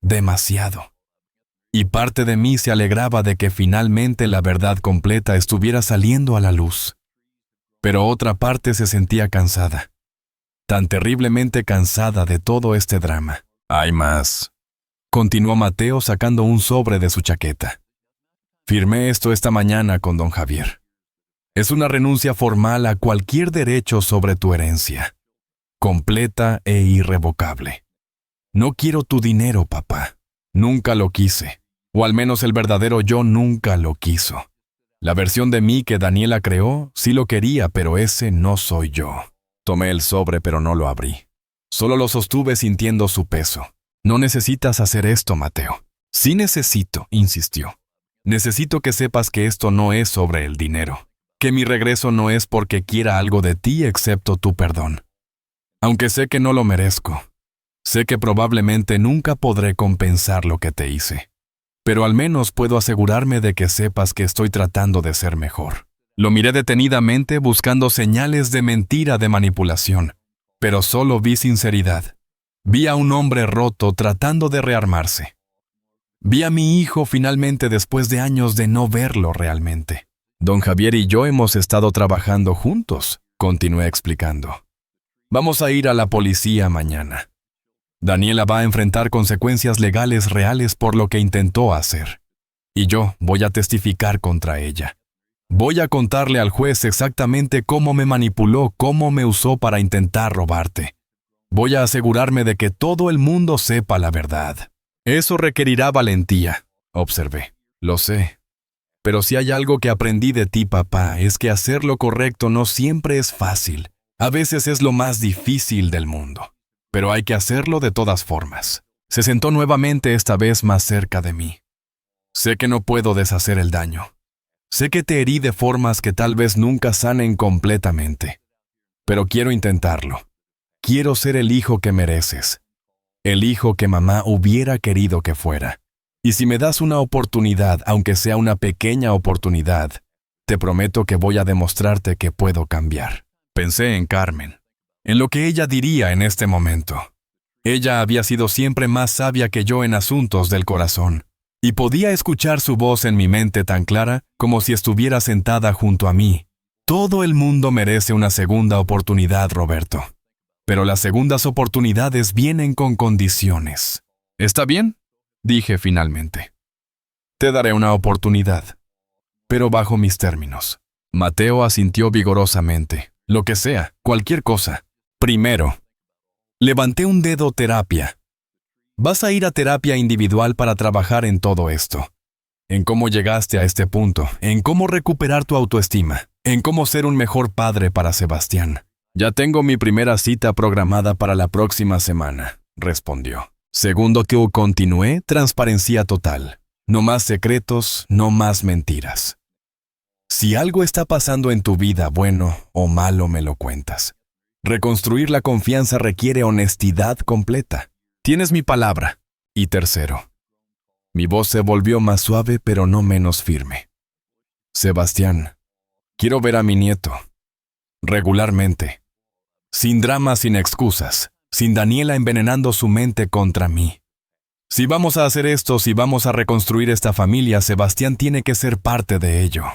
Demasiado. Y parte de mí se alegraba de que finalmente la verdad completa estuviera saliendo a la luz. Pero otra parte se sentía cansada. Tan terriblemente cansada de todo este drama. «Hay más», continuó Mateo sacando un sobre de su chaqueta. «Firmé esto esta mañana con don Javier. Es una renuncia formal a cualquier derecho sobre tu herencia. Completa e irrevocable. No quiero tu dinero, papá. Nunca lo quise. O al menos el verdadero yo nunca lo quiso. La versión de mí que Daniela creó sí lo quería, pero ese no soy yo». Tomé el sobre, pero no lo abrí. Solo lo sostuve sintiendo su peso. «No necesitas hacer esto, Mateo». «Sí necesito», insistió. «Necesito que sepas que esto no es sobre el dinero. Que mi regreso no es porque quiera algo de ti excepto tu perdón. Aunque sé que no lo merezco. Sé que probablemente nunca podré compensar lo que te hice. Pero al menos puedo asegurarme de que sepas que estoy tratando de ser mejor». Lo miré detenidamente buscando señales de mentira, de manipulación. Pero solo vi sinceridad. Vi a un hombre roto tratando de rearmarse. Vi a mi hijo finalmente después de años de no verlo realmente. Don Javier y yo hemos estado trabajando juntos, continué explicando. Vamos a ir a la policía mañana. Daniela va a enfrentar consecuencias legales reales por lo que intentó hacer. Y yo voy a testificar contra ella. Voy a contarle al juez exactamente cómo me manipuló, cómo me usó para intentar robarte. Voy a asegurarme de que todo el mundo sepa la verdad. Eso requerirá valentía, observé. Lo sé. Pero si hay algo que aprendí de ti, papá, es que hacer lo correcto no siempre es fácil. A veces es lo más difícil del mundo. Pero hay que hacerlo de todas formas. Se sentó nuevamente, esta vez más cerca de mí. Sé que no puedo deshacer el daño. Sé que te herí de formas que tal vez nunca sanen completamente. Pero quiero intentarlo. Quiero ser el hijo que mereces. El hijo que mamá hubiera querido que fuera. Y si me das una oportunidad, aunque sea una pequeña oportunidad, te prometo que voy a demostrarte que puedo cambiar. Pensé en Carmen, en lo que ella diría en este momento. Ella había sido siempre más sabia que yo en asuntos del corazón. Y podía escuchar su voz en mi mente tan clara como si estuviera sentada junto a mí. Todo el mundo merece una segunda oportunidad, Roberto. Pero las segundas oportunidades vienen con condiciones. ¿Está bien?, dije finalmente. Te daré una oportunidad, pero bajo mis términos. Mateo asintió vigorosamente. Lo que sea, cualquier cosa. Primero, levanté un dedo. Terapia. Vas a ir a terapia individual para trabajar en todo esto. En cómo llegaste a este punto, en cómo recuperar tu autoestima, en cómo ser un mejor padre para Sebastián. Ya tengo mi primera cita programada para la próxima semana, respondió. Segundo, que continué, transparencia total. No más secretos, no más mentiras. Si algo está pasando en tu vida, bueno o malo, me lo cuentas. Reconstruir la confianza requiere honestidad completa. Tienes mi palabra. Y tercero, mi voz se volvió más suave pero no menos firme. Sebastián, quiero ver a mi nieto. Regularmente. Sin dramas, sin excusas. Sin Daniela envenenando su mente contra mí. Si vamos a hacer esto, si vamos a reconstruir esta familia, Sebastián tiene que ser parte de ello.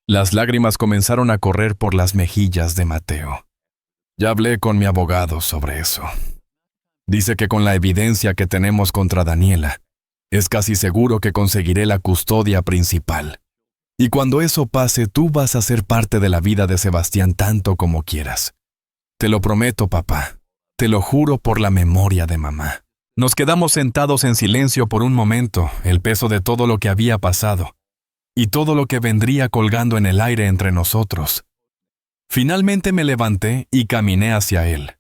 Las lágrimas comenzaron a correr por las mejillas de Mateo. Ya hablé con mi abogado sobre eso. Dice que con la evidencia que tenemos contra Daniela, es casi seguro que conseguiré la custodia principal. Y cuando eso pase, tú vas a ser parte de la vida de Sebastián tanto como quieras. Te lo prometo, papá. Te lo juro por la memoria de mamá. Nos quedamos sentados en silencio por un momento, el peso de todo lo que había pasado, y todo lo que vendría colgando en el aire entre nosotros. Finalmente me levanté y caminé hacia él.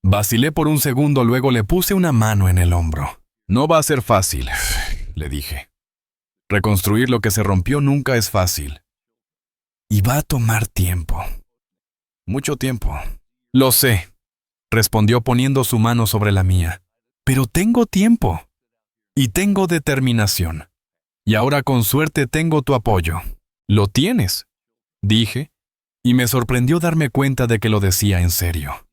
Vacilé por un segundo, luego le puse una mano en el hombro. No va a ser fácil, le dije. Reconstruir lo que se rompió nunca es fácil. Y va a tomar tiempo. Mucho tiempo. Lo sé, respondió poniendo su mano sobre la mía. Pero tengo tiempo. Y tengo determinación. Y ahora con suerte tengo tu apoyo. ¿Lo tienes?, dije, y me sorprendió darme cuenta de que lo decía en serio.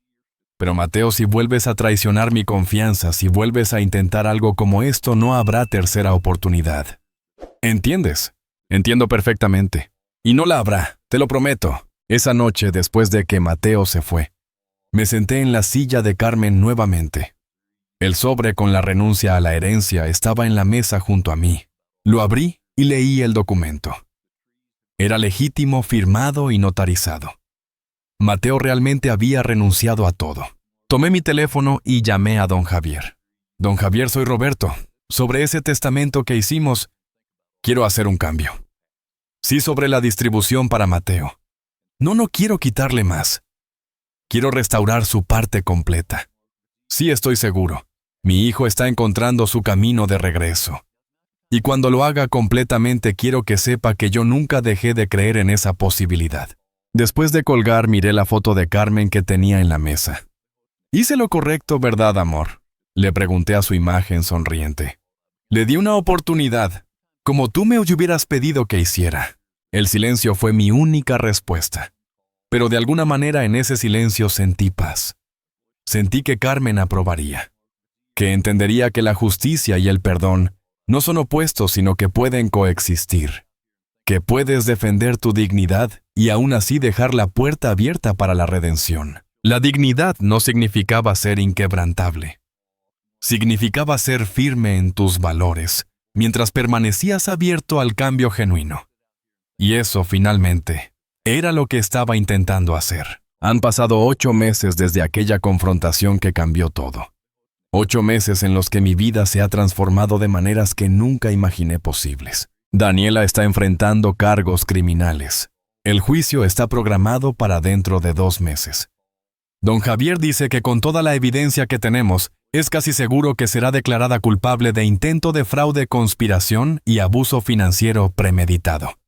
Pero Mateo, si vuelves a traicionar mi confianza, si vuelves a intentar algo como esto, no habrá tercera oportunidad. ¿Entiendes? Entiendo perfectamente. Y no la habrá, te lo prometo. Esa noche, después de que Mateo se fue, me senté en la silla de Carmen nuevamente. El sobre con la renuncia a la herencia estaba en la mesa junto a mí. Lo abrí y leí el documento. Era legítimo, firmado y notarizado. Mateo realmente había renunciado a todo. Tomé mi teléfono y llamé a don Javier. Don Javier, soy Roberto. Sobre ese testamento que hicimos, quiero hacer un cambio. Sí, sobre la distribución para Mateo. No quiero quitarle más. Quiero restaurar su parte completa. Sí, estoy seguro. Mi hijo está encontrando su camino de regreso. Y cuando lo haga completamente, quiero que sepa que yo nunca dejé de creer en esa posibilidad. Después de colgar, miré la foto de Carmen que tenía en la mesa. ¿Hice lo correcto, verdad, amor?, le pregunté a su imagen sonriente. Le di una oportunidad, como tú me hubieras pedido que hiciera. El silencio fue mi única respuesta. Pero de alguna manera en ese silencio sentí paz. Sentí que Carmen aprobaría. Que entendería que la justicia y el perdón no son opuestos, sino que pueden coexistir. Que puedes defender tu dignidad y aún así dejar la puerta abierta para la redención. La dignidad no significaba ser inquebrantable. Significaba ser firme en tus valores, mientras permanecías abierto al cambio genuino. Y eso, finalmente, era lo que estaba intentando hacer. Han pasado 8 meses desde aquella confrontación que cambió todo. 8 meses en los que mi vida se ha transformado de maneras que nunca imaginé posibles. Daniela está enfrentando cargos criminales. El juicio está programado para dentro de 2 meses. Don Javier dice que con toda la evidencia que tenemos, es casi seguro que será declarada culpable de intento de fraude, conspiración y abuso financiero premeditado.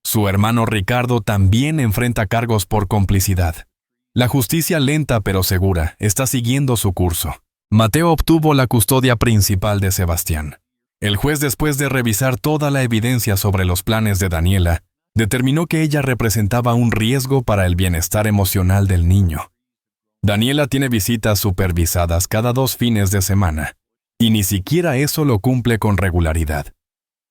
Su hermano Ricardo también enfrenta cargos por complicidad. La justicia, lenta pero segura, está siguiendo su curso. Mateo obtuvo la custodia principal de Sebastián. El juez, después de revisar toda la evidencia sobre los planes de Daniela, determinó que ella representaba un riesgo para el bienestar emocional del niño. Daniela tiene visitas supervisadas cada 2 fines de semana, y ni siquiera eso lo cumple con regularidad.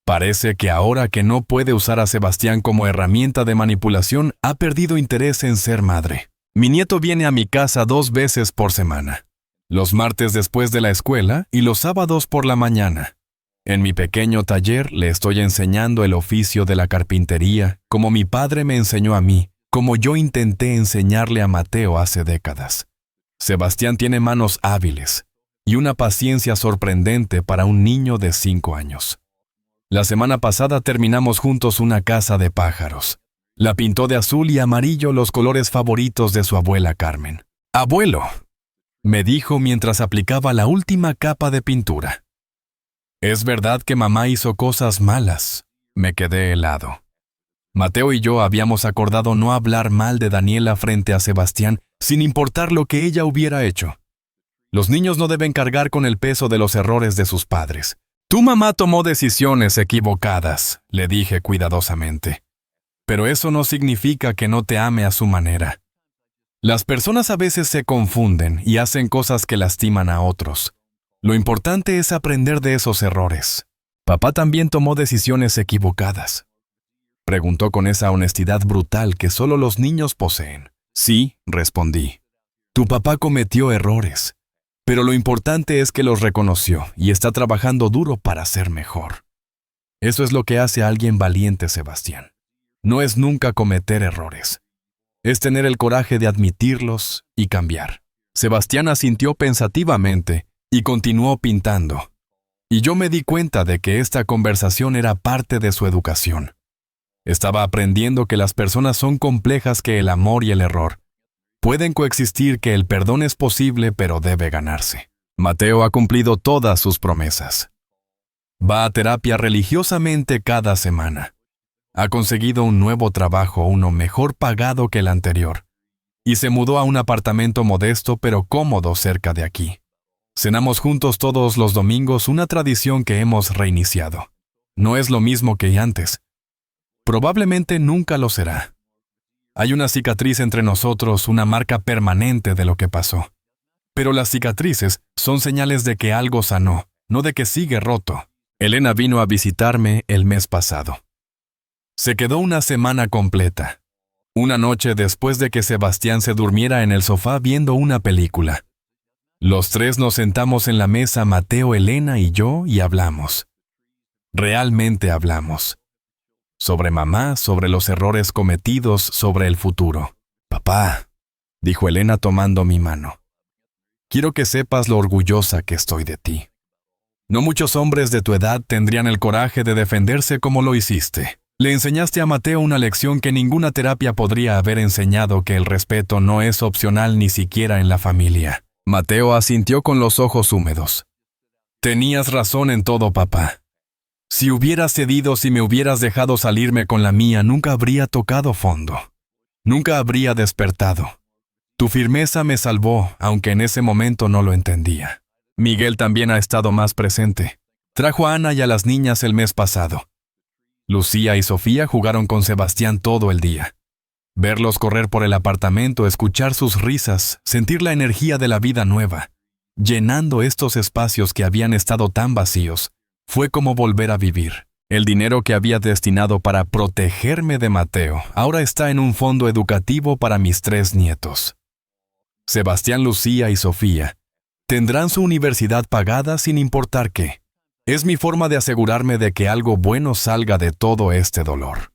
Parece que ahora que no puede usar a Sebastián como herramienta de manipulación, ha perdido interés en ser madre. Mi nieto viene a mi casa 2 veces por semana. Los martes después de la escuela y los sábados por la mañana. En mi pequeño taller le estoy enseñando el oficio de la carpintería, como mi padre me enseñó a mí, como yo intenté enseñarle a Mateo hace décadas. Sebastián tiene manos hábiles y una paciencia sorprendente para un niño de 5 años. La semana pasada terminamos juntos una casa de pájaros. La pintó de azul y amarillo, los colores favoritos de su abuela Carmen. «Abuelo», me dijo mientras aplicaba la última capa de pintura. «Es verdad que mamá hizo cosas malas». Me quedé helado. Mateo y yo habíamos acordado no hablar mal de Daniela frente a Sebastián, sin importar lo que ella hubiera hecho. Los niños no deben cargar con el peso de los errores de sus padres. «Tu mamá tomó decisiones equivocadas», le dije cuidadosamente. «Pero eso no significa que no te ame a su manera. Las personas a veces se confunden y hacen cosas que lastiman a otros. Lo importante es aprender de esos errores. Papá también tomó decisiones equivocadas», preguntó con esa honestidad brutal que solo los niños poseen. «Sí», respondí. «Tu papá cometió errores. Pero lo importante es que los reconoció y está trabajando duro para ser mejor. Eso es lo que hace a alguien valiente, Sebastián. No es nunca cometer errores. Es tener el coraje de admitirlos y cambiar. Sebastián asintió pensativamente y continuó pintando. Y yo me di cuenta de que esta conversación era parte de su educación. Estaba aprendiendo que las personas son complejas, que el amor y el error pueden coexistir, que el perdón es posible pero debe ganarse. Mateo ha cumplido todas sus promesas. Va a terapia religiosamente cada semana. Ha conseguido un nuevo trabajo, uno mejor pagado que el anterior, y se mudó a un apartamento modesto pero cómodo cerca de aquí. Cenamos juntos todos los domingos, una tradición que hemos reiniciado. No es lo mismo que antes. Probablemente nunca lo será. Hay una cicatriz entre nosotros, una marca permanente de lo que pasó. Pero las cicatrices son señales de que algo sanó, no de que sigue roto. Elena vino a visitarme el mes pasado. Se quedó una semana completa. Una noche después de que Sebastián se durmiera en el sofá viendo una película. Los tres nos sentamos en la mesa, Mateo, Elena y yo, y hablamos. Realmente hablamos. Sobre mamá, sobre los errores cometidos, sobre el futuro. Papá, dijo Elena tomando mi mano. Quiero que sepas lo orgullosa que estoy de ti. No muchos hombres de tu edad tendrían el coraje de defenderse como lo hiciste. Le enseñaste a Mateo una lección que ninguna terapia podría haber enseñado, que el respeto no es opcional ni siquiera en la familia. Mateo asintió con los ojos húmedos. Tenías razón en todo, papá. Si hubieras cedido, si me hubieras dejado salirme con la mía, nunca habría tocado fondo. Nunca habría despertado. Tu firmeza me salvó, aunque en ese momento no lo entendía. Miguel también ha estado más presente. Trajo a Ana y a las niñas el mes pasado. Lucía y Sofía jugaron con Sebastián todo el día. Verlos correr por el apartamento, escuchar sus risas, sentir la energía de la vida nueva, llenando estos espacios que habían estado tan vacíos, fue como volver a vivir. El dinero que había destinado para protegerme de Mateo ahora está en un fondo educativo para mis 3 nietos. Sebastián, Lucía y Sofía tendrán su universidad pagada sin importar qué. Es mi forma de asegurarme de que algo bueno salga de todo este dolor.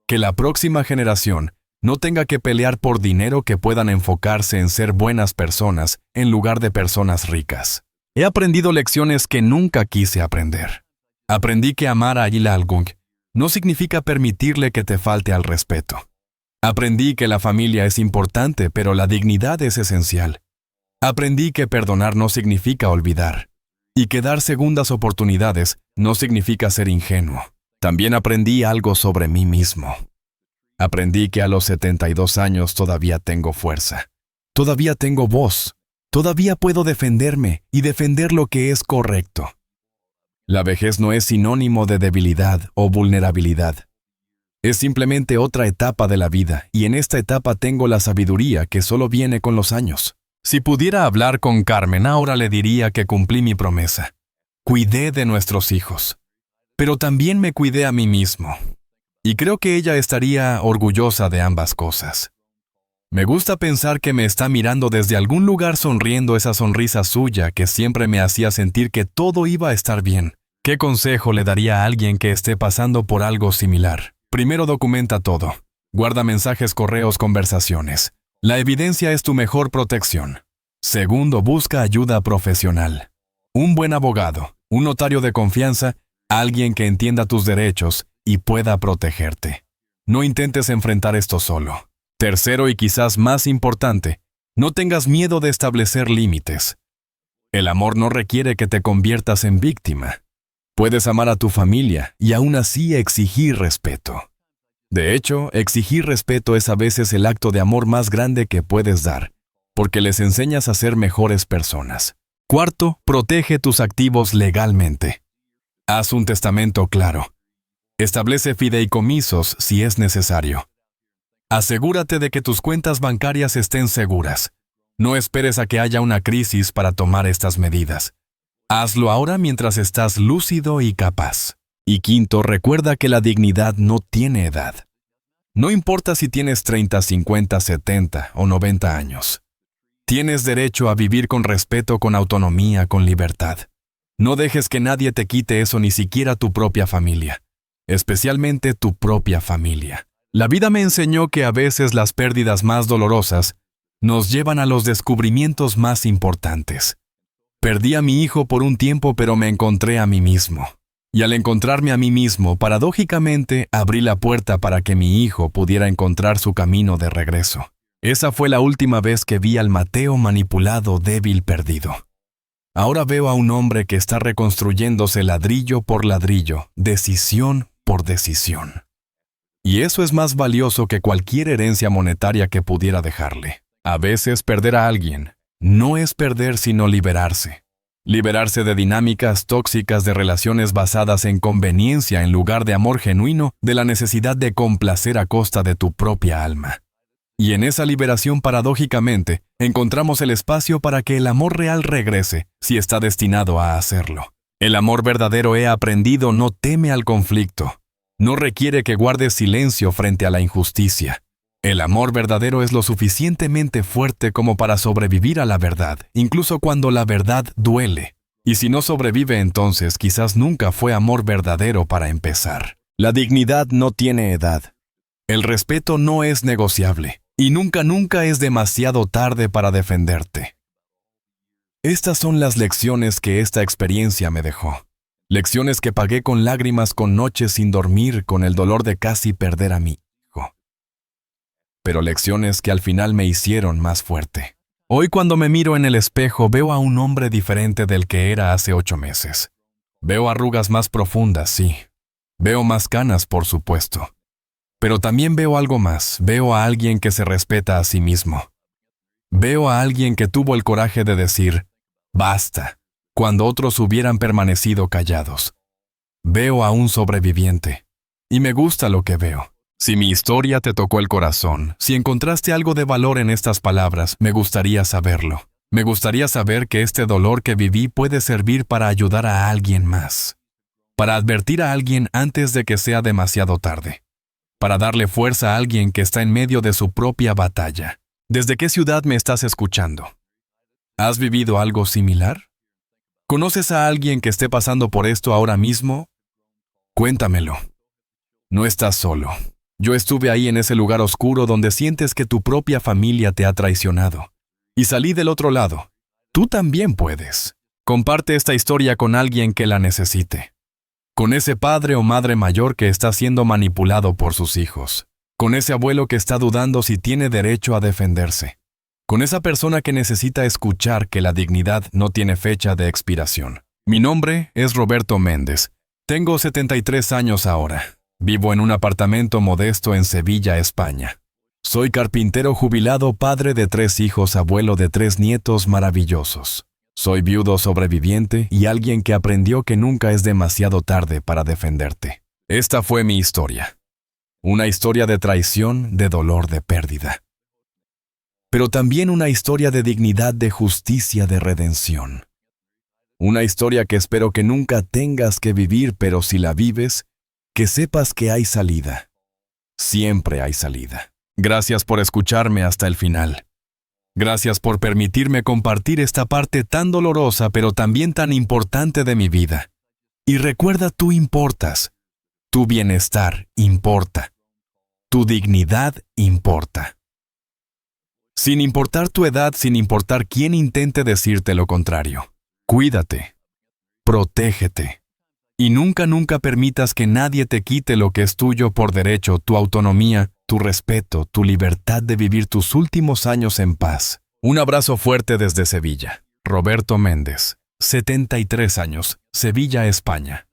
Que la próxima generación no tenga que pelear por dinero, que puedan enfocarse en ser buenas personas en lugar de personas ricas. He aprendido lecciones que nunca quise aprender. Aprendí que amar a Ilalgung no significa permitirle que te falte al respeto. Aprendí que la familia es importante, pero la dignidad es esencial. Aprendí que perdonar no significa olvidar, y que dar segundas oportunidades no significa ser ingenuo. También aprendí algo sobre mí mismo. Aprendí que a los 72 años todavía tengo fuerza, todavía tengo voz, todavía puedo defenderme y defender lo que es correcto. La vejez no es sinónimo de debilidad o vulnerabilidad. Es simplemente otra etapa de la vida, y en esta etapa tengo la sabiduría que solo viene con los años. Si pudiera hablar con Carmen ahora, le diría que cumplí mi promesa. Cuidé de nuestros hijos, pero también me cuidé a mí mismo. Y creo que ella estaría orgullosa de ambas cosas. Me gusta pensar que me está mirando desde algún lugar, sonriendo, esa sonrisa suya que siempre me hacía sentir que todo iba a estar bien. ¿Qué consejo le daría a alguien que esté pasando por algo similar? Primero, documenta todo. Guarda mensajes, correos, conversaciones. La evidencia es tu mejor protección. Segundo, busca ayuda profesional. Un buen abogado, un notario de confianza, alguien que entienda tus derechos y pueda protegerte. No intentes enfrentar esto solo. Tercero, y quizás más importante, no tengas miedo de establecer límites. El amor no requiere que te conviertas en víctima. Puedes amar a tu familia y aún así exigir respeto. De hecho, exigir respeto es a veces el acto de amor más grande que puedes dar, porque les enseñas a ser mejores personas. Cuarto, protege tus activos legalmente. Haz un testamento claro. Establece fideicomisos si es necesario. Asegúrate de que tus cuentas bancarias estén seguras. No esperes a que haya una crisis para tomar estas medidas. Hazlo ahora mientras estás lúcido y capaz. Y quinto, recuerda que la dignidad no tiene edad. No importa si tienes 30, 50, 70 o 90 años. Tienes derecho a vivir con respeto, con autonomía, con libertad. No dejes que nadie te quite eso, ni siquiera tu propia familia. Especialmente tu propia familia. La vida me enseñó que a veces las pérdidas más dolorosas nos llevan a los descubrimientos más importantes. Perdí a mi hijo por un tiempo, pero me encontré a mí mismo. Y al encontrarme a mí mismo, paradójicamente, abrí la puerta para que mi hijo pudiera encontrar su camino de regreso. Esa fue la última vez que vi al Mateo manipulado, débil, perdido. Ahora veo a un hombre que está reconstruyéndose ladrillo por ladrillo, decisión por decisión. Y eso es más valioso que cualquier herencia monetaria que pudiera dejarle. A veces perder a alguien no es perder, sino liberarse. Liberarse de dinámicas tóxicas, de relaciones basadas en conveniencia en lugar de amor genuino, de la necesidad de complacer a costa de tu propia alma. Y en esa liberación, paradójicamente, encontramos el espacio para que el amor real regrese, si está destinado a hacerlo. El amor verdadero, he aprendido, no teme al conflicto. No requiere que guardes silencio frente a la injusticia. El amor verdadero es lo suficientemente fuerte como para sobrevivir a la verdad, incluso cuando la verdad duele. Y si no sobrevive, entonces quizás nunca fue amor verdadero para empezar. La dignidad no tiene edad. El respeto no es negociable. Y nunca es demasiado tarde para defenderte. Estas son las lecciones que esta experiencia me dejó. Lecciones que pagué con lágrimas, con noches sin dormir, con el dolor de casi perder a mi hijo. Pero lecciones que al final me hicieron más fuerte. Hoy, cuando me miro en el espejo, veo a un hombre diferente del que era hace 8 meses. Veo arrugas más profundas, sí. Veo más canas, por supuesto. Pero también veo algo más. Veo a alguien que se respeta a sí mismo. Veo a alguien que tuvo el coraje de decir, basta, cuando otros hubieran permanecido callados. Veo a un sobreviviente. Y me gusta lo que veo. Si mi historia te tocó el corazón, si encontraste algo de valor en estas palabras, me gustaría saberlo. Me gustaría saber que este dolor que viví puede servir para ayudar a alguien más. Para advertir a alguien antes de que sea demasiado tarde. Para darle fuerza a alguien que está en medio de su propia batalla. ¿Desde qué ciudad me estás escuchando? ¿Has vivido algo similar? ¿Conoces a alguien que esté pasando por esto ahora mismo? Cuéntamelo. No estás solo. Yo estuve ahí en ese lugar oscuro donde sientes que tu propia familia te ha traicionado. Y salí del otro lado. Tú también puedes. Comparte esta historia con alguien que la necesite. Con ese padre o madre mayor que está siendo manipulado por sus hijos. Con ese abuelo que está dudando si tiene derecho a defenderse. Con esa persona que necesita escuchar que la dignidad no tiene fecha de expiración. Mi nombre es Roberto Méndez. Tengo 73 años ahora. Vivo en un apartamento modesto en Sevilla, España. Soy carpintero jubilado, padre de 3 hijos, abuelo de 3 nietos maravillosos. Soy viudo sobreviviente y alguien que aprendió que nunca es demasiado tarde para defenderte. Esta fue mi historia. Una historia de traición, de dolor, de pérdida. Pero también una historia de dignidad, de justicia, de redención. Una historia que espero que nunca tengas que vivir, pero si la vives, que sepas que hay salida. Siempre hay salida. Gracias por escucharme hasta el final. Gracias por permitirme compartir esta parte tan dolorosa, pero también tan importante de mi vida. Y recuerda, tú importas. Tu bienestar importa. Tu dignidad importa. Sin importar tu edad, sin importar quién intente decirte lo contrario. Cuídate. Protégete. Y nunca permitas que nadie te quite lo que es tuyo por derecho, tu autonomía, tu respeto, tu libertad de vivir tus últimos años en paz. Un abrazo fuerte desde Sevilla. Roberto Méndez, 73 años, Sevilla, España.